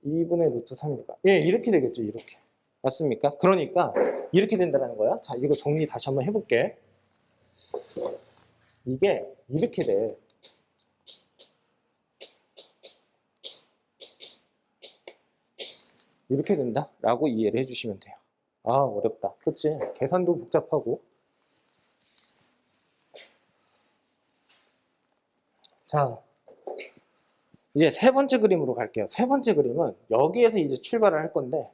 2분의 루트 3이니까 예, 이렇게 되겠죠. 이렇게 맞습니까? 그러니까 이렇게 된다는 거야. 자, 이거 정리 다시 한번 해볼게. 이게 이렇게 돼. 이렇게 된다 라고 이해를 해주시면 돼요. 아, 어렵다. 그치? 계산도 복잡하고. 자, 이제 세 번째 그림으로 갈게요. 세 번째 그림은 여기에서 이제 출발을 할 건데,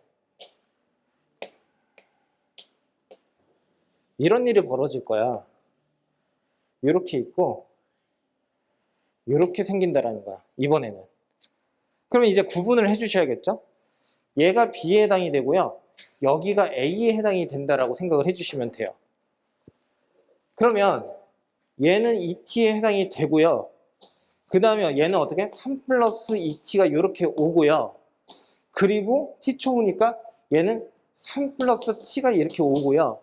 이런 일이 벌어질 거야. 이렇게 있고 이렇게 생긴다라는 거야, 이번에는. 그러면 이제 구분을 해주셔야겠죠? 얘가 B에 해당이 되고요. 여기가 A에 해당이 된다라고 생각을 해주시면 돼요. 그러면 얘는 2t에 해당이 되고요. 그 다음에 얘는 어떻게? 3 플러스 2t가 이렇게 오고요. 그리고 t초우니까 얘는 3 플러스 t가 이렇게 오고요.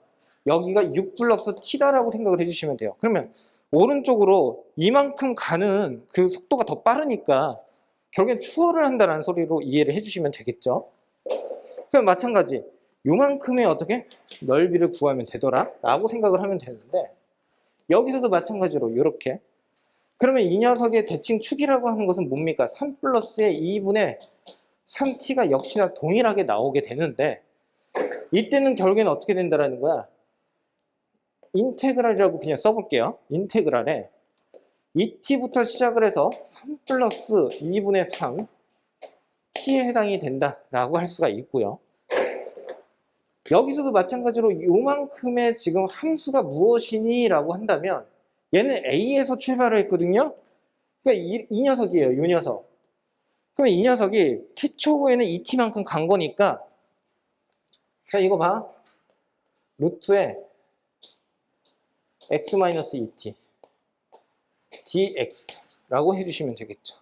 여기가 6 플러스 t다라고 생각을 해주시면 돼요. 그러면 오른쪽으로 이만큼 가는 그 속도가 더 빠르니까 결국엔 추월을 한다는 소리로 이해를 해주시면 되겠죠. 그럼 마찬가지 요만큼의 어떻게 넓이를 구하면 되더라 라고 생각을 하면 되는데, 여기서도 마찬가지로 이렇게, 그러면 이 녀석의 대칭 축이라고 하는 것은 뭡니까? 3 플러스의 2분의 3t가 역시나 동일하게 나오게 되는데, 이때는 결국에는 어떻게 된다라는 거야? 인테그랄이라고 그냥 써볼게요. 인테그랄에 2t부터 시작을 해서 3 플러스 2분의 3 t에 해당이 된다라고 할 수가 있고요. 여기서도 마찬가지로 요만큼의 지금 함수가 무엇이니? 라고 한다면 얘는 a에서 출발을 했거든요. 그러니까 이 녀석이에요. 이 녀석. 그럼 이 녀석이 t초고에는 2t만큼 간 거니까, 자 이거 봐. 루트에 x-2t dx라고 해주시면 되겠죠.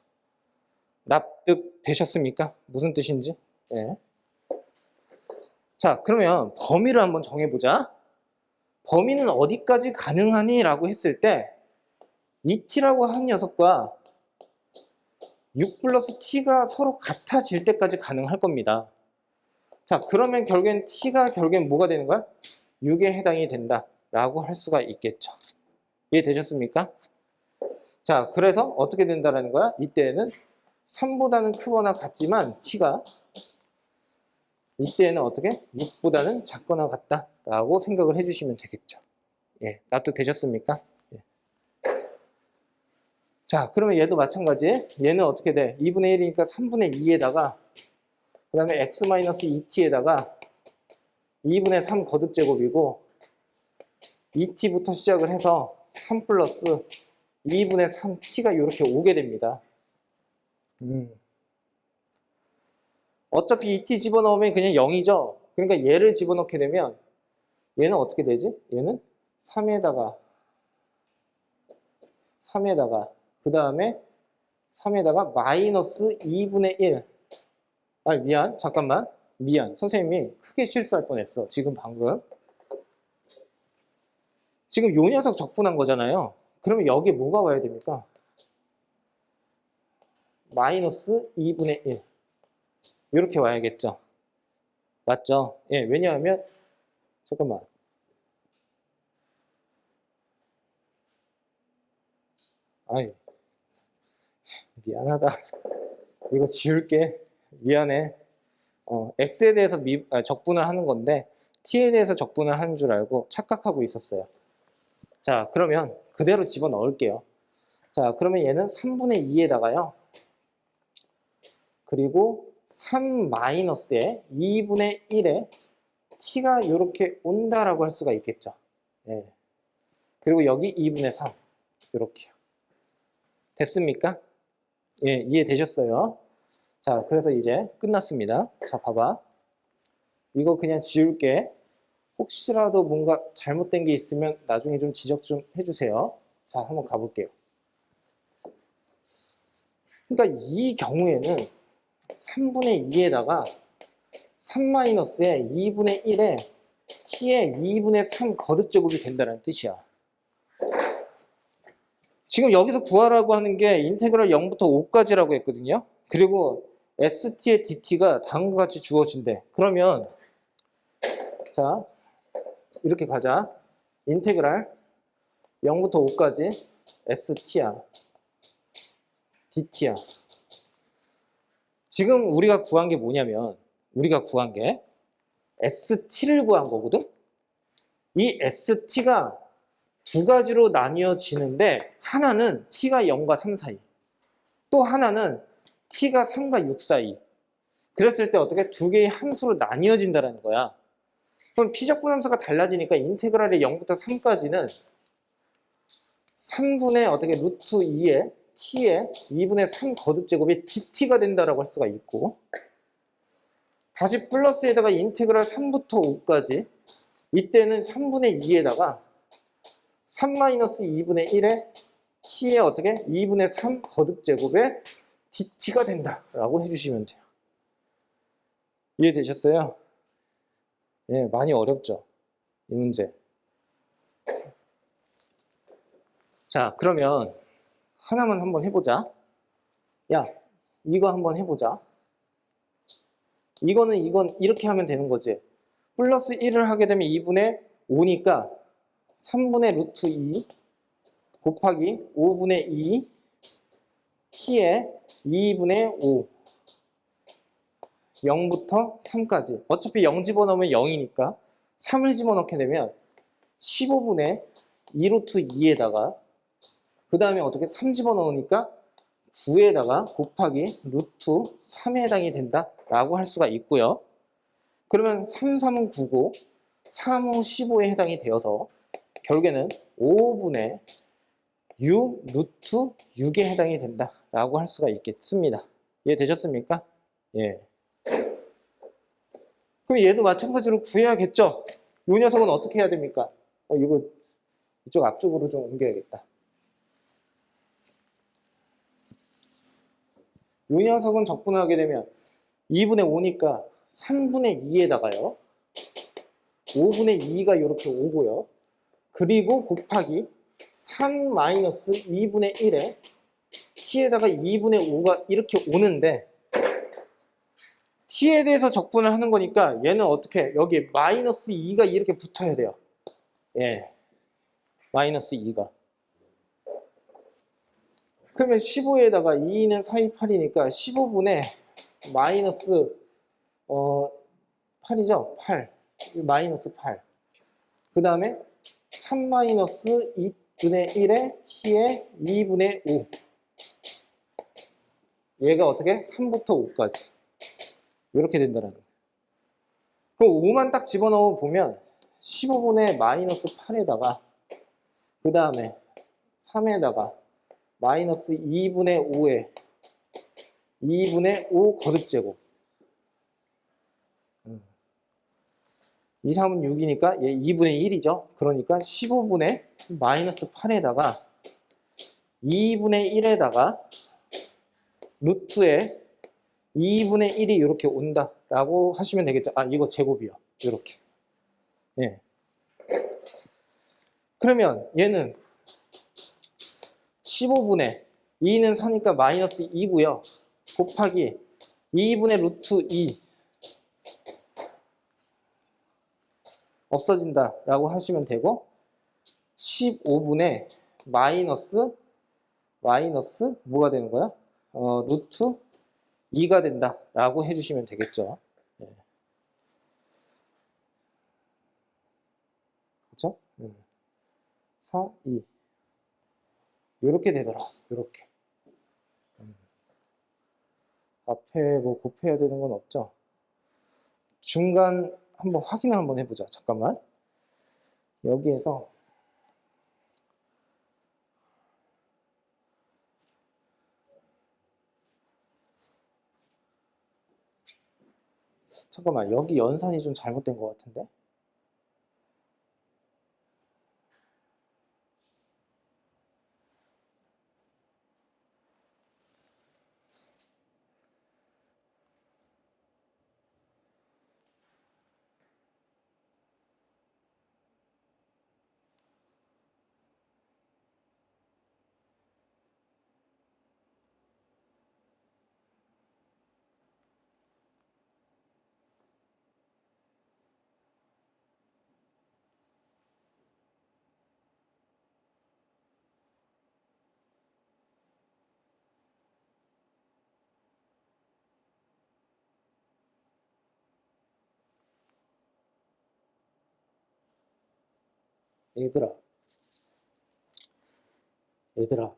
납득 되셨습니까? 무슨 뜻인지? 네. 자, 그러면 범위를 한번 정해보자. 범위는 어디까지 가능하니? 라고 했을 때 2t라고 한 녀석과 6 플러스 t가 서로 같아질 때까지 가능할 겁니다. 자, 그러면 결국엔 t가 결국엔 뭐가 되는 거야? 6에 해당이 된다 라고 할 수가 있겠죠. 이해되셨습니까? 자, 그래서 어떻게 된다라는 거야? 이때에는 3보다는 크거나 같지만 t가 이때에는 어떻게? 6보다는 작거나 같다라고 생각을 해주시면 되겠죠. 예, 납득되셨습니까? 예. 자, 그러면 얘도 마찬가지. 얘는 어떻게 돼? 2분의 1이니까 3분의 2에다가 그 다음에 x-2t에다가 2분의 3 거듭제곱이고 2t부터 시작을 해서 3 플러스 2분의 3t가 이렇게 오게 됩니다. 어차피 2t 집어넣으면 그냥 0이죠. 그러니까 얘를 집어넣게 되면 얘는 어떻게 되지? 얘는 3에다가 그 다음에 3에다가 마이너스 2분의 1. 아, 미안. 잠깐만. 미안. 선생님이 크게 실수할 뻔했어. 지금 방금. 지금 요 녀석 적분한 거잖아요. 그러면 여기에 뭐가 와야 됩니까? 마이너스 2분의 1. 이렇게 와야겠죠. 맞죠? 예, 왜냐하면 잠깐만. 아이, 미안하다. 이거 지울게. 미안해. x에 대해서 적분을 하는 건데 t에 대해서 적분을 하는 줄 알고 착각하고 있었어요. 자, 그러면 그대로 집어넣을게요. 자, 그러면 얘는 3분의 2에다가요. 그리고 3 마이너스에 2분의 1에 t가 이렇게 온다라고 할 수가 있겠죠. 예. 그리고 여기 2분의 3 이렇게요. 됐습니까? 예, 이해되셨어요? 자, 그래서 이제 끝났습니다. 자, 봐봐. 이거 그냥 지울게. 혹시라도 뭔가 잘못된 게 있으면 나중에 좀 지적 좀 해주세요. 자, 한번 가볼게요. 그러니까 이 경우에는 3분의 2에다가 3-에 2분의 1에 t의 2분의 3 거듭제곱이 된다는 뜻이야. 지금 여기서 구하라고 하는 게 인테그랄 0부터 5까지라고 했거든요. 그리고 st의 dt가 다음과 같이 주어진대. 그러면 자, 이렇게 가자. 인테그랄 0부터 5까지 st야, dt야. 지금 우리가 구한 게 뭐냐면 우리가 구한 게 st를 구한 거거든. 이 st가 두 가지로 나뉘어지는데 하나는 t가 0과 3 사이, 또 하나는 t가 3과 6 사이. 그랬을 때 어떻게 두 개의 함수로 나뉘어진다는 거야. 그럼 피적분 함수가 달라지니까 인테그랄의 0부터 3까지는 3분의 어떻게 루트 2에 t의 2분의 3 거듭제곱이 dt가 된다라고 할 수가 있고, 다시 플러스에다가 인테그랄 3부터 5까지 이때는 3분의 2에다가 3-2분의 1에 t의 어떻게 2분의 3 거듭제곱에 dt가 된다라고 해주시면 돼요. 이해되셨어요? 예, 많이 어렵죠? 이 문제. 자, 그러면 하나만 한번 해보자. 야, 이거 한번 해보자. 이건 이렇게 하면 되는 거지. 플러스 1을 하게 되면 2분의 5니까 3분의 루트 2 곱하기 5분의 2 t에 2분의 5 0부터 3까지. 어차피 0 집어넣으면 0이니까 3을 집어넣게 되면 15분의 2루트 2에다가 그 다음에 어떻게 3 집어넣으니까 9에다가 곱하기 루트 3에 해당이 된다라고 할 수가 있고요. 그러면 3, 3은 9고 3, 5, 15에 해당이 되어서 결국에는 5분의 6 루트 6에 해당이 된다라고 할 수가 있겠습니다. 이해되셨습니까? 예. 그럼 얘도 마찬가지로 구해야겠죠? 이 녀석은 어떻게 해야 됩니까? 이거 이쪽 앞쪽으로 좀 옮겨야겠다. 이 녀석은 적분하게 되면 2분의 5니까 3분의 2에다가요. 5분의 2가 이렇게 오고요. 그리고 곱하기 3 마이너스 2분의 1에 t에다가 2분의 5가 이렇게 오는데 t에 대해서 적분을 하는 거니까 얘는 어떻게 여기 마이너스 2가 이렇게 붙어야 돼요. 예, 마이너스 2가. 그러면 15에다가 2는 4, 2, 8이니까 15분의 마이너스 8이죠? 8. 마이너스 8. 그 다음에 3 마이너스 2분의 1에 t에 2분의 5. 얘가 어떻게? 3부터 5까지. 이렇게 된다는 거예요. 그럼 5만 딱 집어넣어 보면 15분의 마이너스 8에다가 그 다음에 3에다가 마이너스 2분의 5에 2분의 5 거듭제곱. 2, 3은 6이니까 얘 2분의 1이죠. 그러니까 15분의 마이너스 8에다가 2분의 1에다가 루트에 2분의 1이 이렇게 온다라고 하시면 되겠죠. 아, 이거 제곱이요. 이렇게. 예. 그러면 얘는 15분의 2는 4니까 마이너스 2고요. 곱하기 2분의 루트 2 없어진다라고 하시면 되고 15분의 마이너스 뭐가 되는 거야? 루트 2가 된다라고 해주시면 되겠죠. 예. 그렇죠? 4, 2 이렇게 되더라. 이렇게. 앞에 뭐 곱해야 되는 건 없죠? 중간 한번 확인을 한번 해보자. 잠깐만. 여기에서 잠깐만, 여기 연산이 좀 잘못된 것 같은데? 얘들아, 얘들아,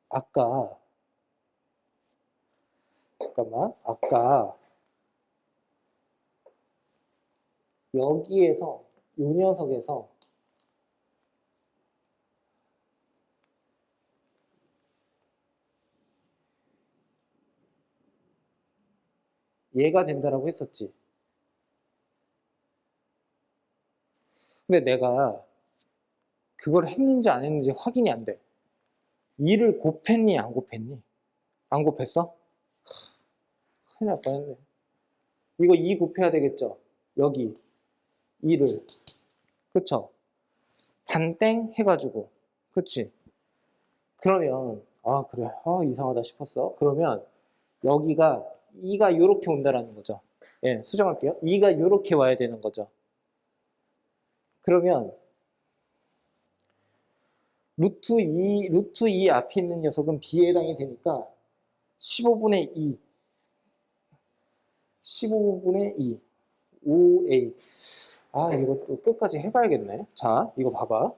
아까, 잠깐만, 아까 여기에서, 요 녀석에서 얘가 된다라고 했었지. 근데 내가 그걸 했는지 안 했는지 확인이 안 돼. 2를 곱했니, 안 곱했니? 안 곱했어? 큰일 날 뻔했네. 이거 2 곱해야 되겠죠? 여기 2를. 그쵸? 단땡 해가지고 그치? 그러면 아 그래 이상하다 싶었어. 그러면 여기가 2가 이렇게 온다라는 거죠. 예, 수정할게요. 2가 이렇게 와야 되는 거죠. 그러면 루트 2 앞에 있는 녀석은 B에 해당이 되니까 15분의 2 15분의 2 5A 아 이것도 끝까지 해봐야겠네. 자 이거 봐봐.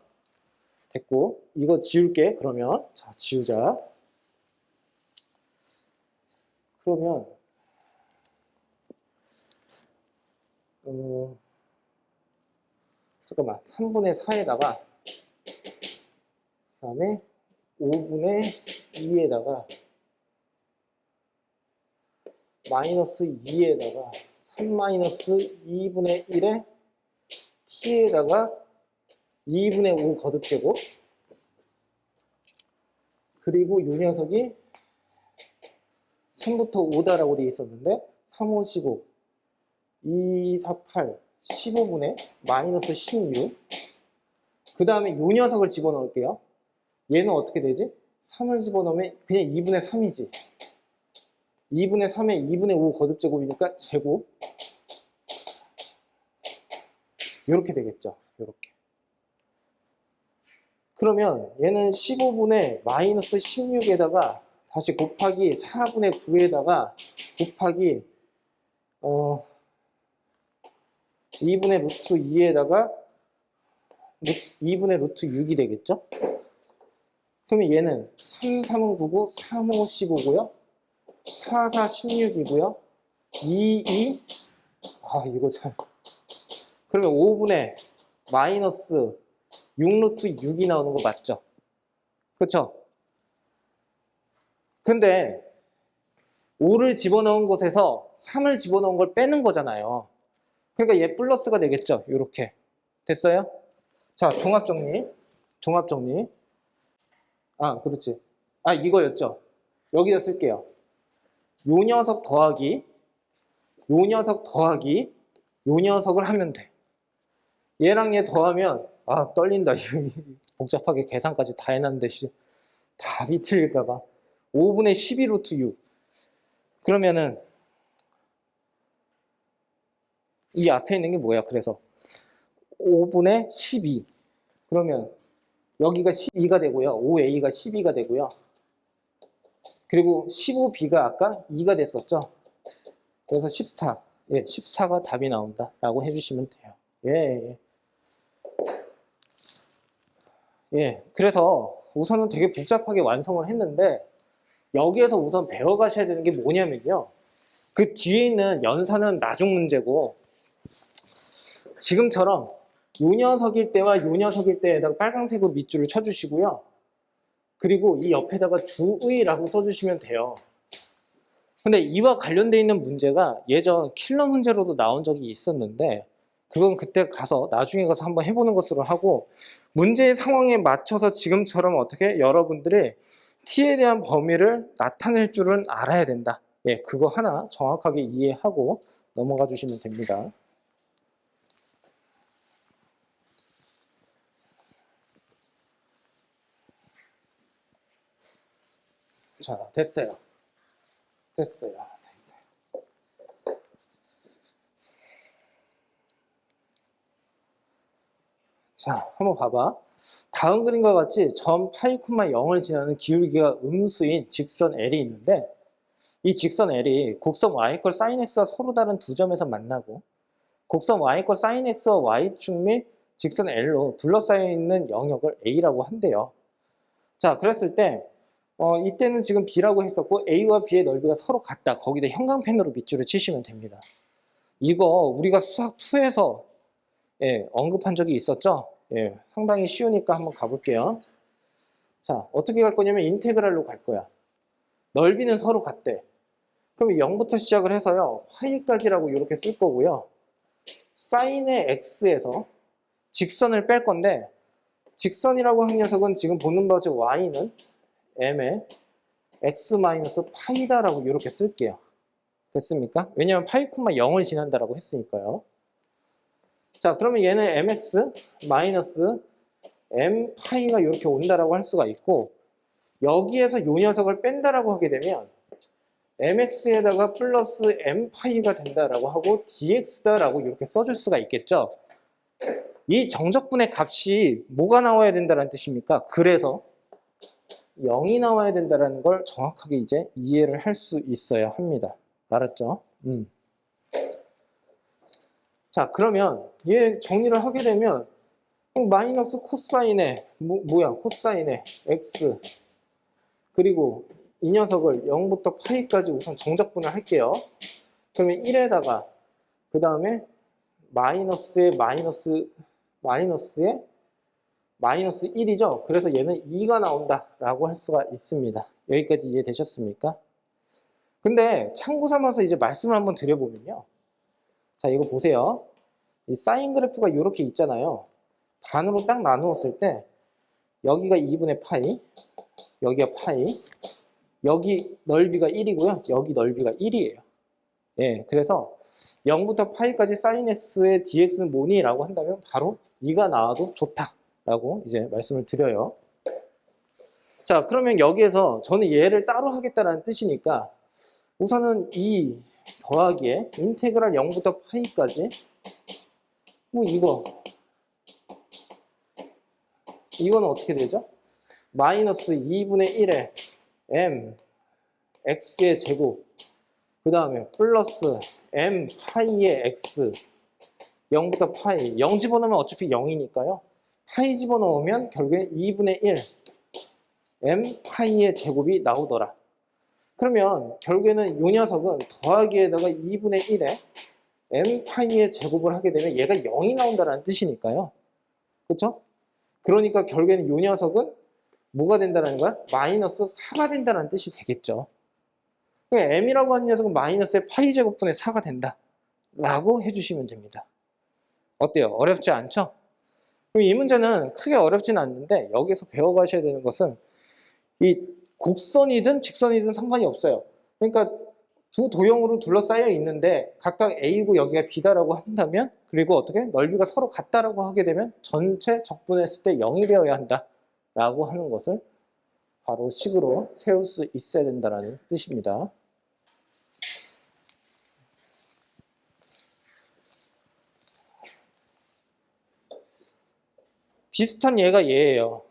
됐고 이거 지울게. 그러면 자 지우자. 그러면 잠깐만 3분의 4에다가 그 다음에 5분의 2에다가 마이너스 2에다가 3 마이너스 2분의 1에 t에다가 2분의 5 거듭제곱 그리고 이 녀석이 3부터 5다라고 되어 있었는데 3, 5, 15 2, 4, 8 15분의 마이너스 16 그 다음에 이 녀석을 집어넣을게요. 얘는 어떻게 되지? 3을 집어넣으면 그냥 2분의 3이지. 2분의 3에 2분의 5 거듭제곱이니까 제곱 이렇게 되겠죠. 이렇게. 그러면 얘는 15분의 마이너스 16에다가 다시 곱하기 4분의 9에다가 곱하기 2분의 루트 2에다가 2분의 루트 6이 되겠죠? 그러면 얘는 3, 3은 9고 3, 5, 15고요. 4, 4, 16이고요. 2, 2, 이거 참. 그러면 5분의 마이너스 6루트 6이 나오는 거 맞죠? 그쵸? 근데 5를 집어넣은 곳에서 3을 집어넣은 걸 빼는 거잖아요. 그러니까 얘 플러스가 되겠죠? 이렇게. 됐어요? 자, 종합정리. 종합정리. 그렇지. 이거였죠? 여기다 쓸게요. 요 녀석 더하기, 요 녀석 더하기, 요 녀석을 하면 돼. 얘랑 얘 더하면, 떨린다. 복잡하게 계산까지 다 해놨는데, 답이 틀릴까봐. 5분의 12 루트 6. 그러면은, 이 앞에 있는 게 뭐야? 그래서 5분의 12. 그러면 여기가 12가 되고요. 5a가 12가 되고요. 그리고 15b가 아까 2가 됐었죠. 그래서 14. 예, 14가 답이 나온다. 라고 해주시면 돼요. 예. 예. 그래서 우선은 되게 복잡하게 완성을 했는데 여기에서 우선 배워가셔야 되는 게 뭐냐면요. 그 뒤에 있는 연산은 나중 문제고 지금처럼 요 녀석일 때와 요 녀석일 때에다가 빨간색으로 밑줄을 쳐주시고요. 그리고 이 옆에다가 주의라고 써주시면 돼요. 근데 이와 관련되어 있는 문제가 예전 킬러 문제로도 나온 적이 있었는데 그건 그때 가서 나중에 가서 한번 해보는 것으로 하고 문제의 상황에 맞춰서 지금처럼 어떻게 여러분들이 t에 대한 범위를 나타낼 줄은 알아야 된다. 예, 그거 하나 정확하게 이해하고 넘어가 주시면 됩니다. 자, 됐어요. 됐어요. 자, 한번 봐봐. 다음 그림과 같이 점 파이, 0을 지나는 기울기가 음수인 직선 L이 있는데 이 직선 L이 곡선 y 꼴 sin x와 서로 다른 두 점에서 만나고 곡선 y 꼴 sin x와 y축 및 직선 L로 둘러싸여 있는 영역을 A라고 한대요. 자, 그랬을 때 이때는 지금 B라고 했었고 A와 B의 넓이가 서로 같다. 거기다 형광펜으로 밑줄을 치시면 됩니다. 이거 우리가 수학 2에서 언급한 적이 있었죠? 예, 상당히 쉬우니까 한번 가볼게요. 자, 어떻게 갈 거냐면 인테그랄로 갈 거야. 넓이는 서로 같대. 그럼 0부터 시작을 해서요. 파이까지라고 이렇게 쓸 거고요. 사인의 x에서 직선을 뺄 건데 직선이라고 한 녀석은 지금 보는 바지 y는 m의 x-파이다라고 이렇게 쓸게요. 됐습니까? 왜냐하면 파이, 0을 지난다라고 했으니까요. 자, 그러면 얘는 mx 마이너스 m 파이가 이렇게 온다라고 할 수가 있고, 여기에서 요 녀석을 뺀다라고 하게 되면 mx에다가 플러스 m 파이가 된다라고 하고 dx다라고 이렇게 써줄 수가 있겠죠. 이 정적분의 값이 뭐가 나와야 된다는 뜻입니까? 그래서 0이 나와야 된다는 걸 정확하게 이제 이해를 할 수 있어야 합니다. 알았죠? 자, 그러면 얘 정리를 하게 되면 마이너스 코사인의 뭐야? 코사인의 x, 그리고 이 녀석을 0부터 파이까지 우선 정적분을 할게요. 그러면 1에다가 그 다음에 마이너스에 마이너스에 마이너스 1이죠. 그래서 얘는 2가 나온다라고 할 수가 있습니다. 여기까지 이해되셨습니까? 근데 참고 삼아서 이제 말씀을 한번 드려보면요. 자, 이거 보세요. 이 사인 그래프가 이렇게 있잖아요. 반으로 딱 나누었을 때 여기가 2분의 파이, 여기가 파이, 여기 넓이가 1이고요. 여기 넓이가 1이에요. 예, 그래서 0부터 파이까지 사인 x의 dx는 뭐니? 라고 한다면 바로 2가 나와도 좋다라고 이제 말씀을 드려요. 자, 그러면 여기에서 저는 얘를 따로 하겠다라는 뜻이니까 우선은 2 더하기에 인테그랄 0부터 파이까지 이거는 어떻게 되죠? 마이너스 2분의 1에 m x의 제곱, 그 다음에 플러스 m 파이의 x, 0부터 파이, 0 집어넣으면 어차피 0이니까요. 파이 집어넣으면 결국에 2분의 1 m 파이의 제곱이 나오더라. 그러면 결국에는 이 녀석은 더하기에다가 2분의 1에 m 파이의 제곱을 하게 되면 얘가 0이 나온다는 뜻이니까요. 그렇죠? 그러니까 결국에는 이 녀석은 뭐가 된다는 거야? 마이너스 4가 된다는 뜻이 되겠죠. m이라고 하는 녀석은 마이너스의 파이 제곱분의 4가 된다 라고 해주시면 됩니다. 어때요? 어렵지 않죠? 그럼 이 문제는 크게 어렵지는 않는데 여기서 배워가셔야 되는 것은 이 곡선이든 직선이든 상관이 없어요. 그러니까 두 도형으로 둘러싸여 있는데 각각 A고 여기가 B다라고 한다면, 그리고 어떻게 넓이가 서로 같다라고 하게 되면 전체 적분했을 때 0이 되어야 한다라고 하는 것을 바로 식으로 세울 수 있어야 된다는 뜻입니다. 비슷한 예가 얘예요.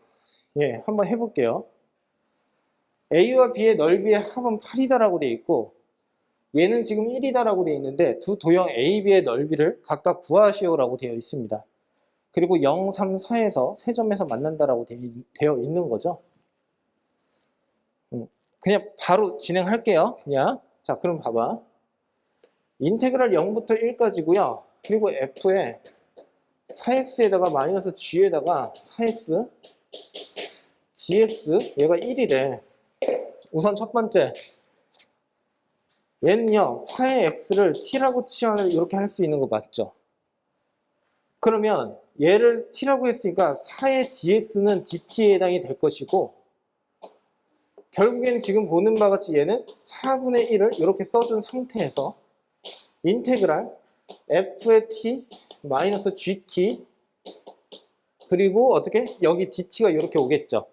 예, 한번 해볼게요. A와 B의 넓이의 합은 8이다라고 되어 있고 얘는 지금 1이다라고 되어 있는데 두 도형 A, B의 넓이를 각각 구하시오라고 되어 있습니다. 그리고 0, 3, 4에서 세 점에서 만난다라고 되어 있는 거죠. 그냥 바로 진행할게요. 그냥. 자, 그럼 봐봐. 인테그랄 0부터 1까지고요. 그리고 F에 4x에다가 마이너스 g에다가 4x gx 얘가 1이래. 우선 첫 번째, 얘는요 4의 x를 t라고 치환을 이렇게 할 수 있는 거 맞죠? 그러면 얘를 t라고 했으니까 4의 dx는 dt에 해당이 될 것이고, 결국엔 지금 보는 바와 같이 얘는 4분의 1을 이렇게 써준 상태에서 인테그랄 f의 t 마이너스 gt, 그리고 어떻게 여기 dt가 이렇게 오겠죠.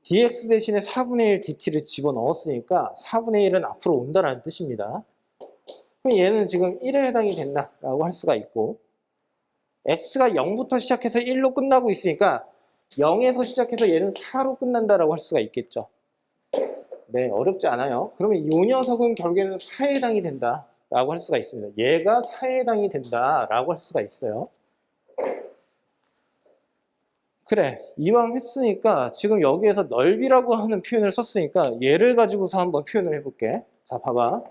dx 대신에 4분의 1 dt를 집어넣었으니까 4분의 1은 앞으로 온다라는 뜻입니다. 그럼 얘는 지금 1에 해당이 된다라고 할 수가 있고, x가 0부터 시작해서 1로 끝나고 있으니까 0에서 시작해서 얘는 4로 끝난다라고 할 수가 있겠죠. 네, 어렵지 않아요. 그러면 이 녀석은 결국에는 4에 해당이 된다라고 할 수가 있습니다. 얘가 4에 해당이 된다라고 할 수가 있어요. 그래, 이왕 했으니까 지금 여기에서 넓이라고 하는 표현을 썼으니까 얘를 가지고서 한번 표현을 해볼게. 자, 봐봐.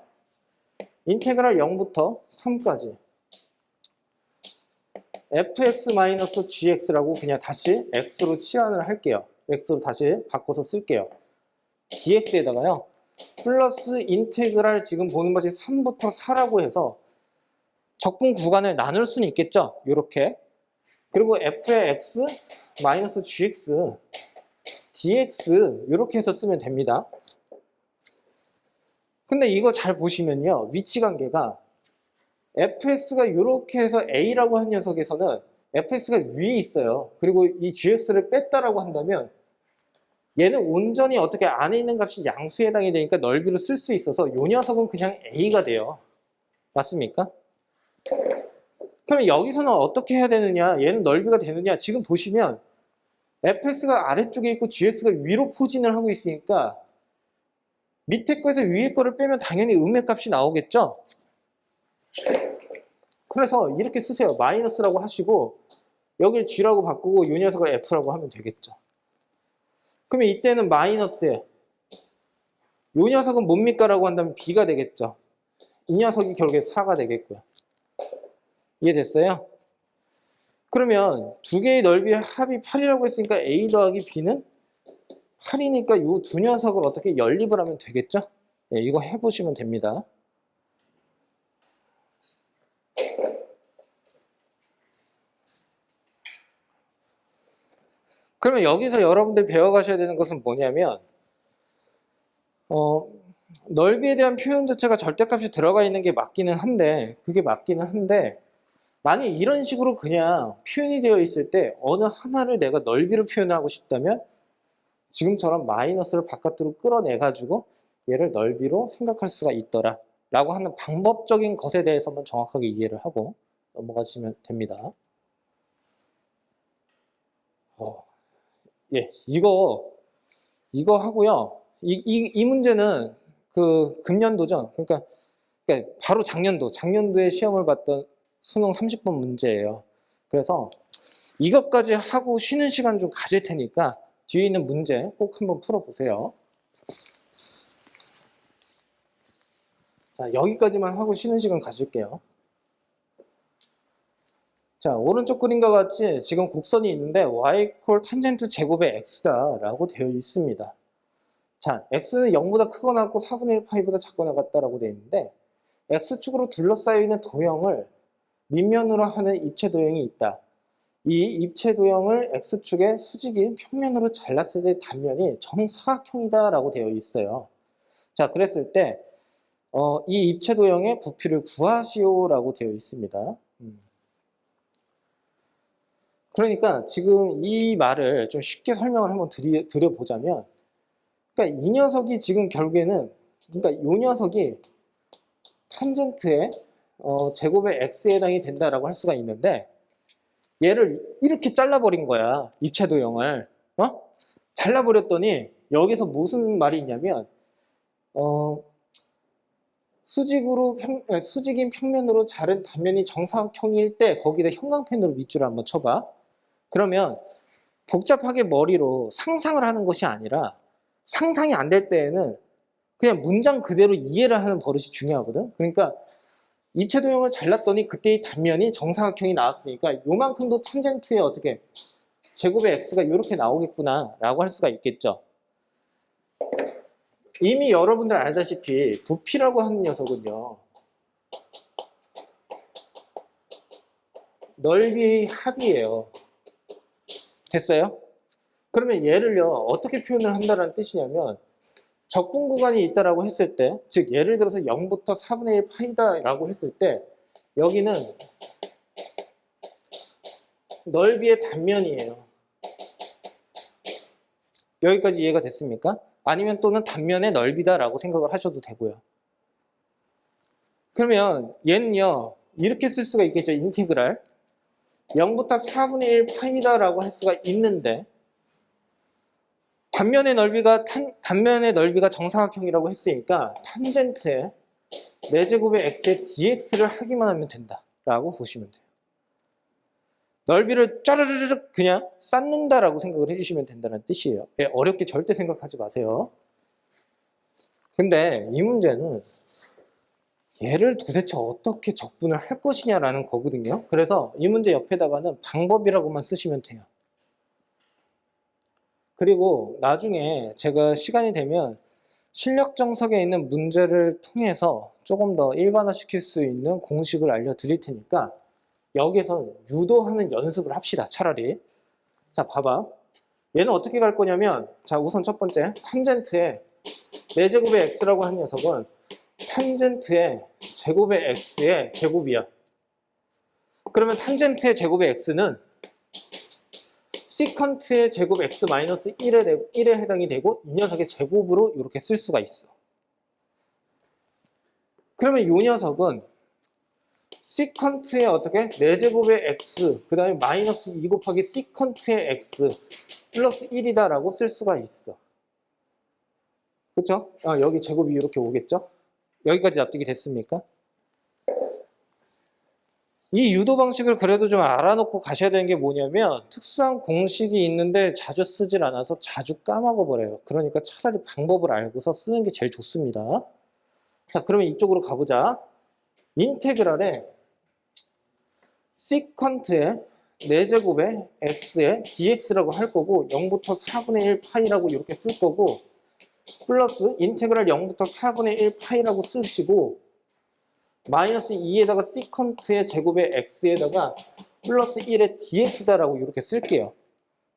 인테그랄 0부터 3까지 fx-gx라고 그냥 다시 x로 치환을 할게요. x로 다시 바꿔서 쓸게요. dx에다가요 플러스 인테그랄 지금 보는 것이 3부터 4라고 해서 적분 구간을 나눌 수는 있겠죠. 요렇게. 그리고 f의 x 마이너스 gx dx 이렇게 해서 쓰면 됩니다. 근데 이거 잘 보시면요, 위치 관계가 fx가 이렇게 해서 a라고 한 녀석에서는 fx가 위에 있어요. 그리고 이 gx를 뺐다라고 한다면 얘는 온전히 어떻게 안에 있는 값이 양수에 해당이 되니까 넓이로 쓸 수 있어서 이 녀석은 그냥 a가 돼요. 맞습니까? 그러면 여기서는 어떻게 해야 되느냐? 얘는 넓이가 되느냐? 지금 보시면 fx가 아래쪽에 있고 gx가 위로 포진을 하고 있으니까 밑에 거에서 위에 거를 빼면 당연히 음의 값이 나오겠죠? 그래서 이렇게 쓰세요. 마이너스라고 하시고 여기를 g라고 바꾸고 이 녀석을 f라고 하면 되겠죠. 그러면 이때는 마이너스에 이 녀석은 뭡니까? 라고 한다면 b가 되겠죠. 이 녀석이 결국에 4가 되겠고요. 이해됐어요? 그러면 두 개의 넓이의 합이 8이라고 했으니까 a 더하기 b는 8이니까 이 두 녀석을 어떻게 연립을 하면 되겠죠? 네, 이거 해보시면 됩니다. 그러면 여기서 여러분들 배워가셔야 되는 것은 뭐냐면 넓이에 대한 표현 자체가 절대값이 들어가 있는 게 맞기는 한데 그게 맞기는 한데 만약 이런 식으로 그냥 표현이 되어 있을 때 어느 하나를 내가 넓이로 표현하고 싶다면 지금처럼 마이너스를 바깥으로 끌어내가지고 얘를 넓이로 생각할 수가 있더라 라고 하는 방법적인 것에 대해서만 정확하게 이해를 하고 넘어가시면 됩니다. 예, 이거 하고요. 이 문제는 그 금년도죠. 그러니까 바로 작년도에 시험을 봤던 수능 30번 문제예요. 그래서 이것까지 하고 쉬는 시간 좀 가질 테니까 뒤에 있는 문제 꼭 한번 풀어보세요. 자, 여기까지만 하고 쉬는 시간 가질게요. 자, 오른쪽 그림과 같이 지금 곡선이 있는데 y 콜 탄젠트 제곱의 x다 라고 되어 있습니다. 자, x는 0보다 크거나 같고 4분의 1 파이보다 작거나 같다라고 되어 있는데 x축으로 둘러싸여 있는 도형을 밑면으로 하는 입체 도형이 있다. 이 입체 도형을 x축의 수직인 평면으로 잘랐을 때 단면이 정사각형이다 라고 되어 있어요. 자, 그랬을 때 이 입체 도형의 부피를 구하시오 라고 되어 있습니다. 그러니까 지금 이 말을 좀 쉽게 설명을 한번 드려보자면 그러니까 이 녀석이 지금 결국에는 그러니까 이 녀석이 탄젠트의 제곱의 x에 해당이 된다라고 할 수가 있는데 얘를 이렇게 잘라버린 거야. 입체 도형을 잘라버렸더니 여기서 무슨 말이 있냐면 수직인 평면으로 자른 단면이 정사각형일 때 거기다 형광펜으로 밑줄을 한번 쳐봐. 그러면 복잡하게 머리로 상상을 하는 것이 아니라 상상이 안 될 때에는 그냥 문장 그대로 이해를 하는 버릇이 중요하거든. 그러니까 입체 도형을 잘랐더니 그때의 단면이 정사각형이 나왔으니까 요만큼도 탄젠트에 어떻게 제곱의 x가 이렇게 나오겠구나 라고 할 수가 있겠죠. 이미 여러분들 알다시피 부피라고 하는 녀석은요 넓이의 합이에요. 됐어요? 그러면 얘를요 어떻게 표현을 한다는 뜻이냐면 적분 구간이 있다라고 했을 때, 즉 예를 들어서 0부터 4분의 1 파이다라고 했을 때 여기는 넓이의 단면이에요. 여기까지 이해가 됐습니까? 아니면 또는 단면의 넓이다라고 생각을 하셔도 되고요. 그러면 얘는요 이렇게 쓸 수가 있겠죠. 인티그랄 0부터 4분의 1 파이다라고 할 수가 있는데 단면의 넓이가 정사각형이라고 했으니까 탄젠트에 4제곱의 x의 dx를 하기만 하면 된다라고 보시면 돼요. 넓이를 짜르르륵 그냥 쌓는다라고 생각을 해주시면 된다는 뜻이에요. 어렵게 절대 생각하지 마세요. 근데 이 문제는 얘를 도대체 어떻게 적분을 할 것이냐라는 거거든요. 그래서 이 문제 옆에다가는 방법이라고만 쓰시면 돼요. 그리고 나중에 제가 시간이 되면 실력 정석에 있는 문제를 통해서 조금 더 일반화시킬 수 있는 공식을 알려드릴 테니까 여기서 유도하는 연습을 합시다. 차라리. 자, 봐봐. 얘는 어떻게 갈 거냐면 자, 우선 첫 번째 탄젠트에 4제곱의 x라고 하는 녀석은 탄젠트의 제곱의 x의 제곱이야. 그러면 탄젠트의 제곱의 x는 시컨트의 제곱 x 마이너스 1에 해당이 되고 이 녀석의 제곱으로 이렇게 쓸 수가 있어. 그러면 이 녀석은 시컨트의 어떻게? 4제곱의 x 그 다음에 마이너스 2 곱하기 시컨트의 x 플러스 1이다 라고 쓸 수가 있어. 그쵸? 여기 제곱이 이렇게 오겠죠? 여기까지 납득이 됐습니까? 이 유도 방식을 그래도 좀 알아놓고 가셔야 되는 게 뭐냐면 특수한 공식이 있는데 자주 쓰질 않아서 자주 까먹어 버려요. 그러니까 차라리 방법을 알고서 쓰는 게 제일 좋습니다. 자, 그러면 이쪽으로 가보자. 인테그랄에 시컨트의 4제곱의 x의 dx라고 할 거고 0부터 4분의 1 파이라고 이렇게 쓸 거고 플러스 인테그랄 0부터 4분의 1 파이라고 쓰시고 마이너스 2에다가 시컨트의 제곱의 x에다가 플러스 1의 dx다라고 이렇게 쓸게요.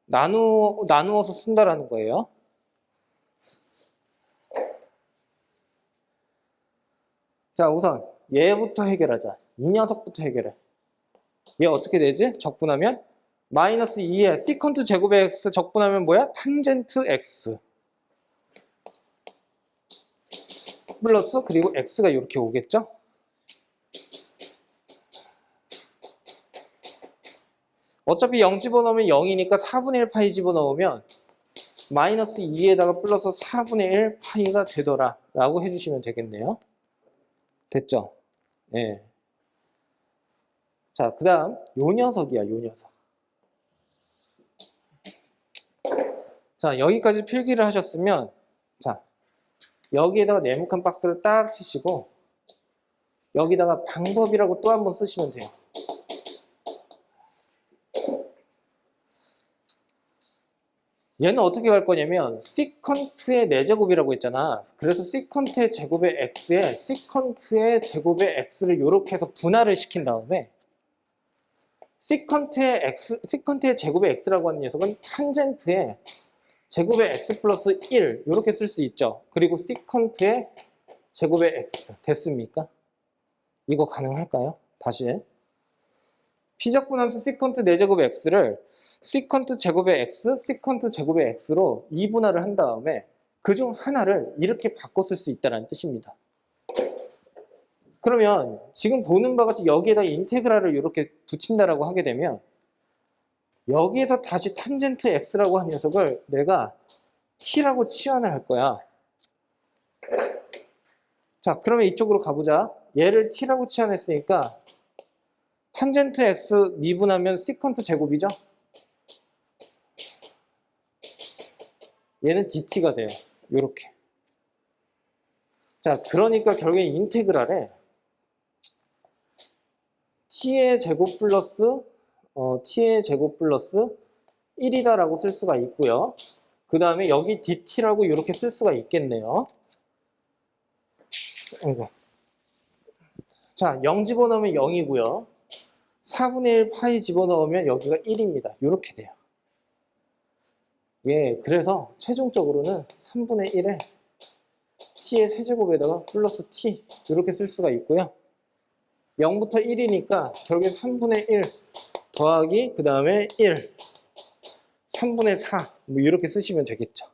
나누어서 쓴다라는 거예요. 자, 우선 얘부터 해결하자. 이 녀석부터 해결해. 얘 어떻게 되지? 적분하면 마이너스 2에 시컨트 제곱의 x 적분하면 뭐야? 탄젠트 x 플러스 그리고 x가 이렇게 오겠죠? 어차피 0 집어넣으면 0이니까 4분의 1 파이 집어넣으면 마이너스 2에다가 플러스 4분의 1 파이가 되더라 라고 해주시면 되겠네요. 됐죠? 예. 자, 그 다음 요 녀석이야, 요 녀석. 자, 여기까지 필기를 하셨으면 자, 여기에다가 네모칸 박스를 딱 치시고 여기다가 방법이라고 또 한번 쓰시면 돼요. 얘는 어떻게 갈 거냐면 시컨트의 4제곱이라고 했잖아. 그래서 시컨트의 제곱의 x에 시컨트의 제곱의 x를 이렇게 해서 분할을 시킨 다음에 시컨트의 제곱의 x라고 하는 녀석은 탄젠트의 제곱의 x 플러스 1 이렇게 쓸 수 있죠. 그리고 시컨트의 제곱의 x 됐습니까? 이거 가능할까요? 다시 피적분함수 시컨트 4제곱의 x를 시컨트 제곱의 x, 시컨트 제곱의 x로 2분할을 한 다음에 그중 하나를 이렇게 바꿔 쓸 수 있다는 뜻입니다. 그러면 지금 보는 바와 같이 여기에다 인테그랄을 이렇게 붙인다라고 하게 되면 여기에서 다시 탄젠트 x라고 한 녀석을 내가 t라고 치환을 할 거야. 자, 그러면 이쪽으로 가보자. 얘를 t라고 치환했으니까 탄젠트 x 미분하면 시컨트 제곱이죠? 얘는 dt가 돼요. 요렇게. 자, 그러니까 결국에 인테그랄에 t의 제곱 플러스 t의 제곱 플러스 1이다라고 쓸 수가 있고요. 그 다음에 여기 dt라고 이렇게 쓸 수가 있겠네요. 자, 0 집어넣으면 0이고요. 4분의 1 파이 집어넣으면 여기가 1입니다. 이렇게 돼요. 예, 그래서 최종적으로는 3분의 1에 t의 세제곱에다가 플러스 t 이렇게 쓸 수가 있고요. 0부터 1이니까 결국에 3분의 1 더하기 그 다음에 1 3분의 4 뭐 이렇게 쓰시면 되겠죠.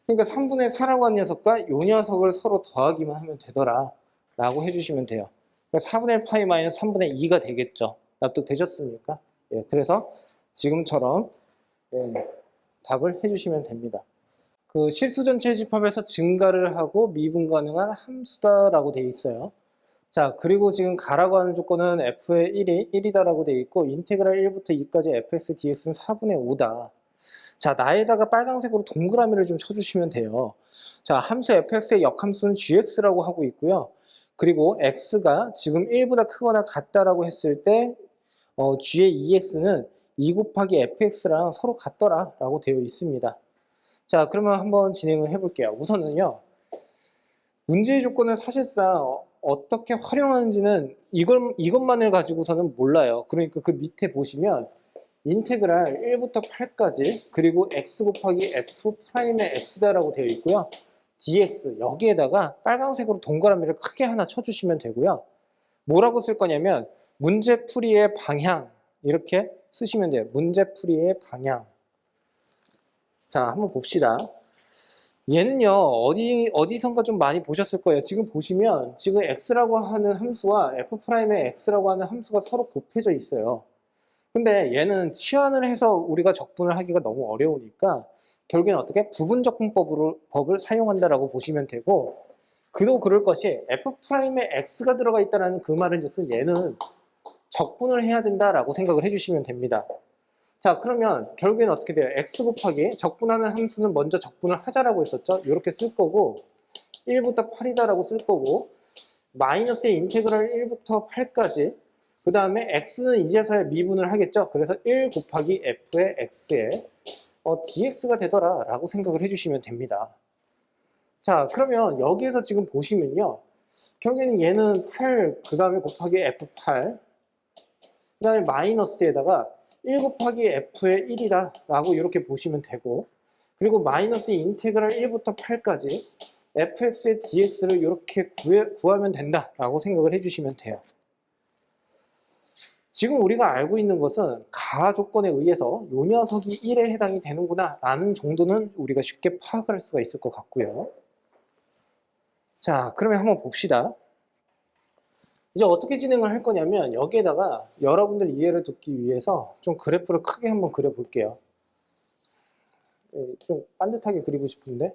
그러니까 3분의 4라고 한 녀석과 이 녀석을 서로 더하기만 하면 되더라 라고 해주시면 돼요. 그러니까 4분의 1 파이 마이너스 3분의 2가 되겠죠. 납득되셨습니까? 예, 그래서 지금처럼 답을 해주시면 됩니다. 그 실수 전체 집합에서 증가를 하고 미분 가능한 함수다라고 되어 있어요. 자, 그리고 지금 가라고 하는 조건은 f의 1이 1이다라고 되어 있고 인테그랄 1부터 2까지 fx dx는 4분의 5다. 자, 나에다가 빨간색으로 동그라미를 좀 쳐주시면 돼요. 자, 함수 fx의 역함수는 gx라고 하고 있고요. 그리고 x가 지금 1보다 크거나 같다라고 했을 때 g의 2x는 2 곱하기 fx랑 서로 같더라 라고 되어 있습니다. 자, 그러면 한번 진행을 해볼게요. 우선은요, 문제의 조건은 사실상 어떻게 활용하는지는 이것만을 가지고서는 몰라요. 그러니까 그 밑에 보시면 인테그랄 1부터 8까지 그리고 x 곱하기 f 프라임의 x다라고 되어 있고요. dx 여기에다가 빨간색으로 동그라미를 크게 하나 쳐주시면 되고요. 뭐라고 쓸 거냐면 문제풀이의 방향 이렇게 쓰시면 돼요. 문제풀이의 방향. 자, 한번 봅시다. 얘는요, 어디선가 좀 많이 보셨을 거예요. 지금 보시면, 지금 x라고 하는 함수와 f'의 x라고 하는 함수가 서로 곱해져 있어요. 근데 얘는 치환을 해서 우리가 적분을 하기가 너무 어려우니까, 결국엔 어떻게? 부분적분법을 사용한다라고 보시면 되고, 그도 그럴 것이 f'의 x가 들어가 있다는 그 말은 즉슨 얘는 적분을 해야 된다라고 생각을 해주시면 됩니다. 자, 그러면 결국엔 어떻게 돼요? x 곱하기 적분하는 함수는 먼저 적분을 하자라고 했었죠? 이렇게 쓸 거고 1부터 8이다라고 쓸 거고 마이너스의 인테그랄 1부터 8까지 그 다음에 x는 이제서야 미분을 하겠죠? 그래서 1 곱하기 f의 x에 dx가 되더라 라고 생각을 해주시면 됩니다. 자, 그러면 여기에서 지금 보시면요. 결국에는 얘는 8, 그 다음에 곱하기 f8 그 다음에 마이너스에다가 1 곱하기 f의 1이다 라고 이렇게 보시면 되고 그리고 마이너스 인테그랄 1부터 8까지 fx의 dx를 이렇게 구하면 된다 라고 생각을 해주시면 돼요. 지금 우리가 알고 있는 것은 가하 조건에 의해서 요 녀석이 1에 해당이 되는구나 라는 정도는 우리가 쉽게 파악을 할 수가 있을 것 같고요. 자, 그러면 한번 봅시다. 이제 어떻게 진행을 할 거냐면 여기에다가 여러분들 이해를 돕기 위해서 좀 그래프를 크게 한번 그려볼게요. 좀 반듯하게 그리고 싶은데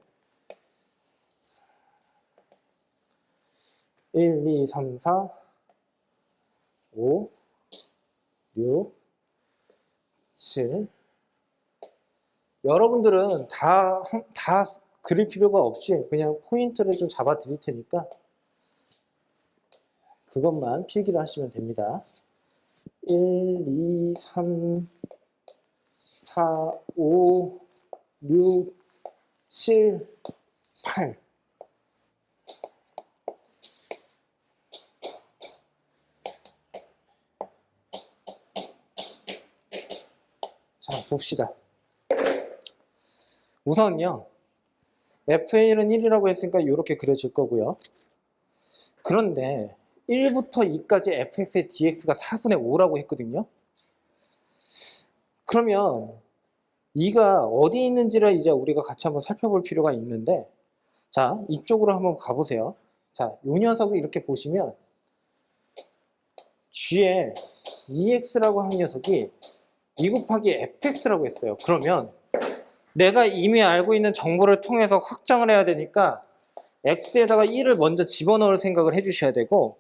1, 2, 3, 4, 5, 6, 7 여러분들은 다 그릴 필요가 없이 그냥 포인트를 좀 잡아 드릴 테니까 그것만 필기를 하시면 됩니다. 1, 2, 3, 4, 5, 6, 7, 8 자, 봅시다. 우선요. FA는 1이라고 했으니까 이렇게 그려질 거고요. 그런데 1부터 2까지 fx의 dx가 4분의 5라고 했거든요. 그러면 2가 어디 있는지를 이제 우리가 같이 한번 살펴볼 필요가 있는데 자, 이쪽으로 한번 가보세요. 자, 요 녀석을 이렇게 보시면 g에 2x라고 한 녀석이 2 곱하기 fx라고 했어요. 그러면 내가 이미 알고 있는 정보를 통해서 확장을 해야 되니까 x에다가 1을 먼저 집어넣을 생각을 해주셔야 되고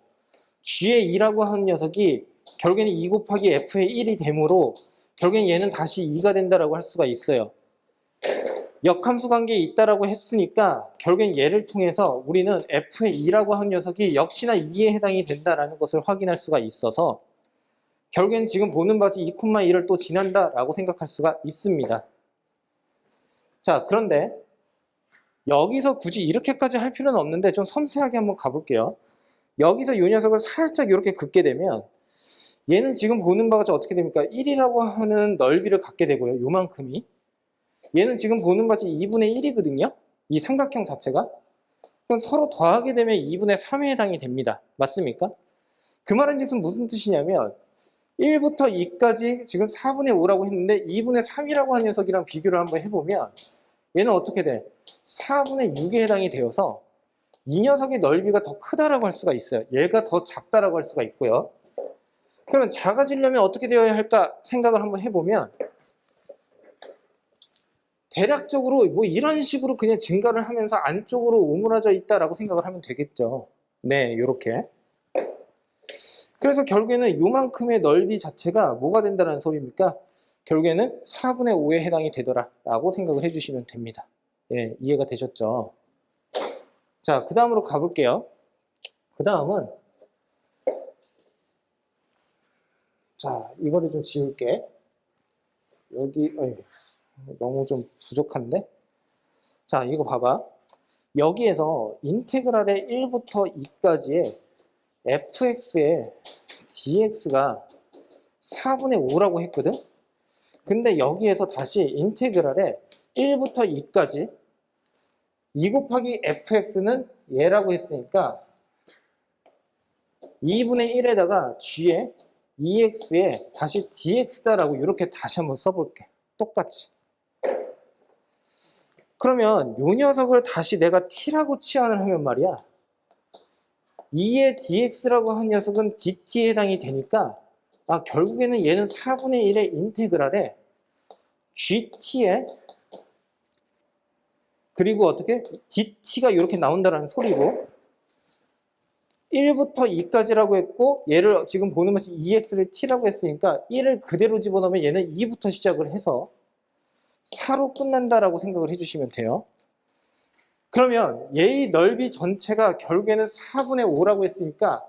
g의 2라고 하는 녀석이 결국에는 2 곱하기 f의 1이 되므로 결국엔 얘는 다시 2가 된다라고 할 수가 있어요. 역함수 관계에 있다라고 했으니까 결국엔 얘를 통해서 우리는 f의 2라고 하는 녀석이 역시나 2에 해당이 된다라는 것을 확인할 수가 있어서 결국엔 지금 보는 바지 2,2를 또 지난다라고 생각할 수가 있습니다. 자, 그런데 여기서 굳이 이렇게까지 할 필요는 없는데 좀 섬세하게 한번 가볼게요. 여기서 이 녀석을 살짝 이렇게 긋게 되면 얘는 지금 보는 바가 어떻게 됩니까? 1이라고 하는 넓이를 갖게 되고요. 요만큼이. 얘는 지금 보는 바지 2분의 1이거든요. 이 삼각형 자체가. 그럼 서로 더하게 되면 2분의 3에 해당이 됩니다. 맞습니까? 그 말은 즉슨 무슨 뜻이냐면 1부터 2까지 지금 4분의 5라고 했는데 2분의 3이라고 하는 녀석이랑 비교를 한번 해보면 얘는 어떻게 돼? 4분의 6에 해당이 되어서 이 녀석의 넓이가 더 크다라고 할 수가 있어요. 얘가 더 작다라고 할 수가 있고요. 그러면 작아지려면 어떻게 되어야 할까 생각을 한번 해보면 대략적으로 뭐 이런 식으로 그냥 증가를 하면서 안쪽으로 오므라져 있다라고 생각을 하면 되겠죠. 네, 요렇게. 그래서 결국에는 요만큼의 넓이 자체가 뭐가 된다는 소리입니까? 결국에는 4분의 5에 해당이 되더라 라고 생각을 해주시면 됩니다. 예, 이해가 되셨죠? 자, 그 다음으로 가볼게요. 그 다음은 자, 이거를 좀 지울게. 여기 너무 좀 부족한데? 자, 이거 봐봐. 여기에서 인테그랄의 1부터 2까지의 fx의 dx가 4분의 5라고 했거든? 근데 여기에서 다시 인테그랄의 1부터 2까지 2 곱하기 fx는 얘라고 했으니까 2분의 1에다가 g에 EX에 다시 DX다라고 이렇게 다시 한번 써볼게. 똑같이. 그러면 이 녀석을 다시 내가 T라고 치환을 하면 말이야. 2의 DX라고 한 녀석은 DT에 해당이 되니까 결국에는 얘는 4분의 1의 인테그랄에 GT에 그리고 어떻게? DT가 이렇게 나온다는 소리고 1부터 2까지라고 했고 얘를 지금 보는 것이 EX를 T라고 했으니까 1을 그대로 집어넣으면 얘는 2부터 시작을 해서 4로 끝난다라고 생각을 해주시면 돼요. 그러면 얘의 넓이 전체가 결국에는 4분의 5라고 했으니까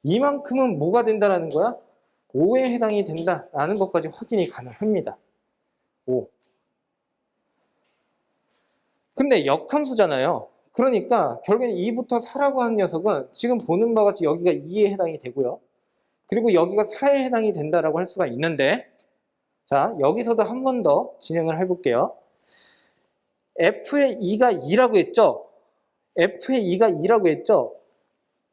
이만큼은 뭐가 된다라는 거야? 5에 해당이 된다라는 것까지 확인이 가능합니다. 5. 근데 역함수잖아요. 그러니까 결국에는 2부터 4라고 하는 녀석은 지금 보는 바와 같이 여기가 2에 해당이 되고요. 그리고 여기가 4에 해당이 된다라고 할 수가 있는데 자, 여기서도 한 번 더 진행을 해볼게요. F의 2가 2라고 했죠? F의 2가 2라고 했죠?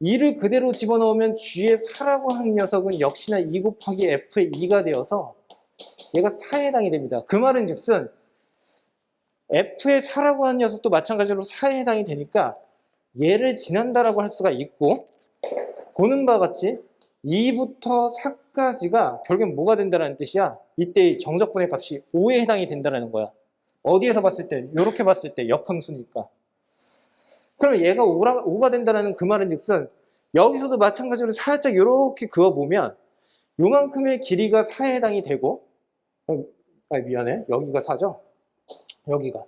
2를 그대로 집어넣으면 G의 4라고 하는 녀석은 역시나 2 곱하기 F의 2가 되어서 얘가 4에 해당이 됩니다. 그 말은 즉슨 F의 4라고 하는 녀석도 마찬가지로 4에 해당이 되니까 얘를 지난다라고 할 수가 있고 보는 바와 같이 2부터 4까지가 결국엔 뭐가 된다는 뜻이야? 이때의 정적분의 값이 5에 해당이 된다는 거야. 어디에서 봤을 때? 이렇게 봤을 때 역함수니까. 그럼 얘가 5가 된다는 그 말은 즉슨 여기서도 마찬가지로 살짝 이렇게 그어보면 요만큼의 길이가 4에 해당이 되고 미안해. 여기가 4죠? 여기가.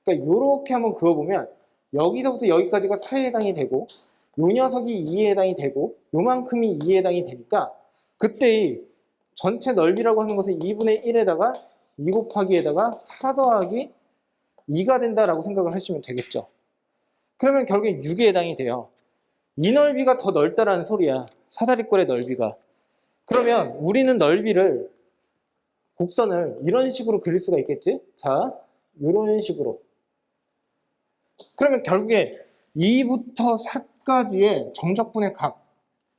그러니까 이렇게 한번 그어보면 여기서부터 여기까지가 4에 해당이 되고 요 녀석이 2에 해당이 되고 요만큼이 2에 해당이 되니까 그때의 전체 넓이라고 하는 것은 2분의 1에다가 2 곱하기에다가 4 더하기 2가 된다라고 생각을 하시면 되겠죠. 그러면 결국엔 6에 해당이 돼요. 이 넓이가 더 넓다라는 소리야. 사다리꼴의 넓이가. 그러면 우리는 넓이를 곡선을 이런 식으로 그릴 수가 있겠지? 자, 이런 식으로. 그러면 결국에 2부터 4까지의 정적분의 값,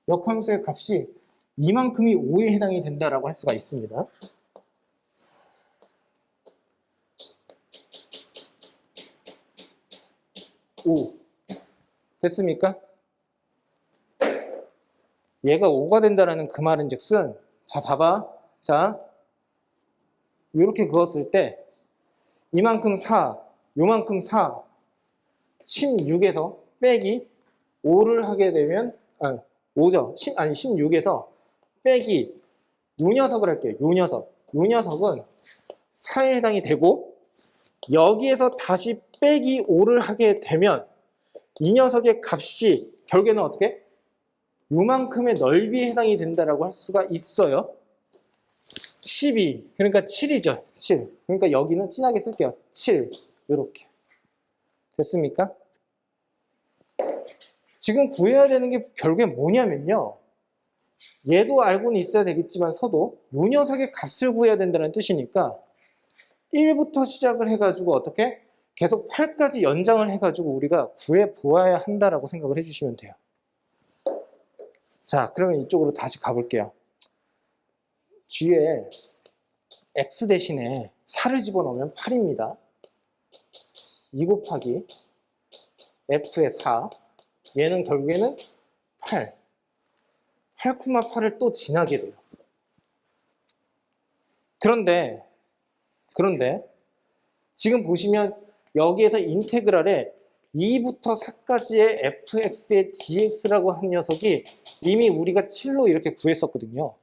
역함수의 값이 이만큼이 5에 해당이 된다라고 할 수가 있습니다. 오. 됐습니까? 얘가 5가 된다라는 그 말은 즉슨 자 봐봐. 자 이렇게 그었을 때 이만큼 4, 요만큼 4 16에서 빼기 5를 하게 되면 5죠. 16에서 빼기 요 녀석을 할게요. 요 녀석은 4에 해당이 되고 여기에서 다시 빼기 5를 하게 되면 이 녀석의 값이 결국에는 어떻게? 요만큼의 넓이에 해당이 된다라고 할 수가 있어요. 12, 그러니까 7이죠. 7. 그러니까 여기는 진하게 쓸게요. 7. 이렇게. 됐습니까? 지금 구해야 되는 게 결국엔 뭐냐면요. 얘도 알고는 있어야 되겠지만 서도 요 녀석의 값을 구해야 된다는 뜻이니까 1부터 시작을 해가지고 어떻게? 계속 8까지 연장을 해가지고 우리가 구해 보아야 한다라고 생각을 해주시면 돼요. 자, 그러면 이쪽으로 다시 가볼게요. G에 X 대신에 4를 집어넣으면 8입니다. 2 곱하기 F의 4. 얘는 결국에는 8. 8,8을 또 지나게 돼요. 그런데 지금 보시면 여기에서 인테그랄에 2부터 4까지의 fx의 dx라고 한 녀석이 이미 우리가 7로 이렇게 구했었거든요.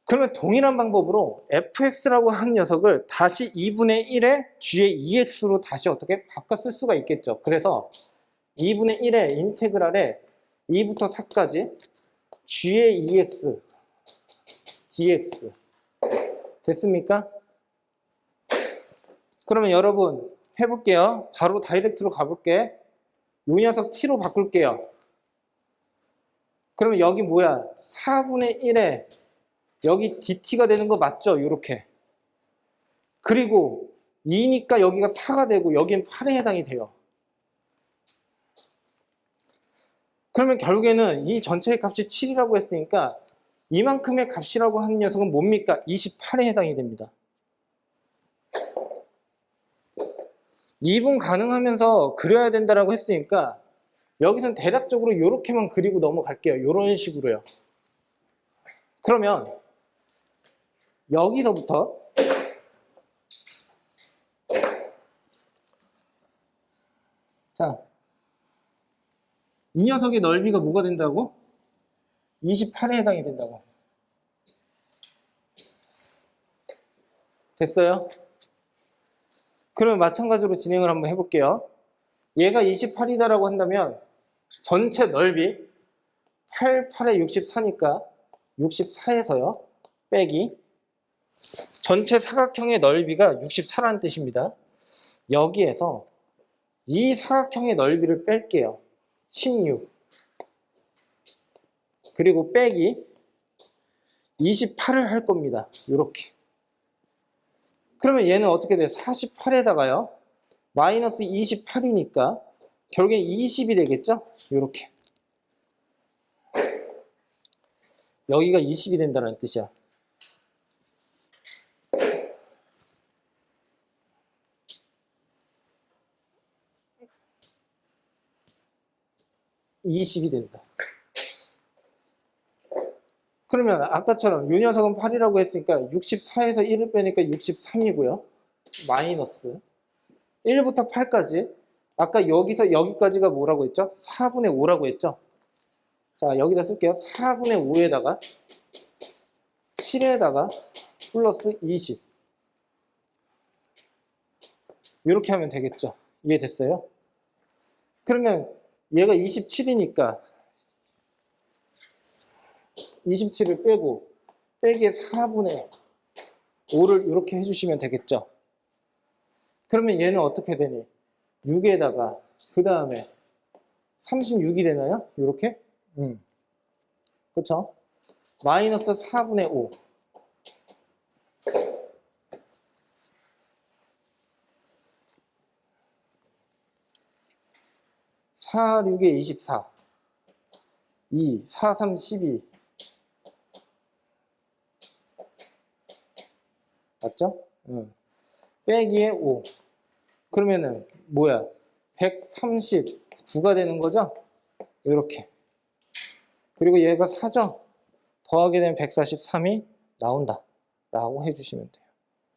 그러면 동일한 방법으로 fx라고 한 녀석을 다시 2분의 1에 g의 2x로 다시 어떻게 바꿔 쓸 수가 있겠죠. 그래서 2분의 1의 인테그랄에 2부터 4까지 g의 2x dx 됐습니까? 그러면 여러분 해볼게요. 바로 다이렉트로 가볼게. 요 녀석 t로 바꿀게요. 그러면 여기 뭐야? 4분의 1에 여기 dt가 되는 거 맞죠? 요렇게. 그리고 2니까 여기가 4가 되고 여기는 8에 해당이 돼요. 그러면 결국에는 이 전체의 값이 7이라고 했으니까 이만큼의 값이라고 하는 녀석은 뭡니까? 28에 해당이 됩니다. 2분 가능하면서 그려야 된다라고 했으니까 여기선 대략적으로 이렇게만 그리고 넘어갈게요. 이런 식으로요. 그러면 여기서부터 자, 이 녀석의 넓이가 뭐가 된다고? 28에 해당이 된다고. 됐어요? 그러면 마찬가지로 진행을 한번 해볼게요. 얘가 28이다라고 한다면 전체 넓이 8, 8에 64니까 64에서요. 빼기 전체 사각형의 넓이가 64라는 뜻입니다. 여기에서 이 사각형의 넓이를 뺄게요. 16 그리고 빼기 28을 할 겁니다. 이렇게. 그러면 얘는 어떻게 돼요? 48에다가요. 마이너스 28이니까 결국엔 20이 되겠죠? 이렇게. 여기가 20이 된다는 뜻이야. (20이) 된다. 그러면 아까처럼 이 녀석은 8이라고 했으니까 64에서 1을 빼니까 63이고요. 마이너스 1부터 8까지. 아까 여기서 여기까지가 뭐라고 했죠? 4분의 5라고 했죠? 자, 여기다 쓸게요. 4분의 5에다가 7에다가 플러스 20. 이렇게 하면 되겠죠? 이해됐어요? 그러면 얘가 27이니까 27을 빼고 빼기에 4분의 5를 이렇게 해주시면 되겠죠? 그러면 얘는 어떻게 되니? 6에다가 그 다음에 36이 되나요? 이렇게? 그렇죠? 마이너스 4분의 5. 4, 6에 24. 2, 4, 3, 12. 맞죠? 빼기에 5. 그러면은 뭐야? 139가 되는 거죠? 이렇게. 그리고 얘가 4죠? 더하게 되면 143이 나온다. 라고 해주시면 돼요.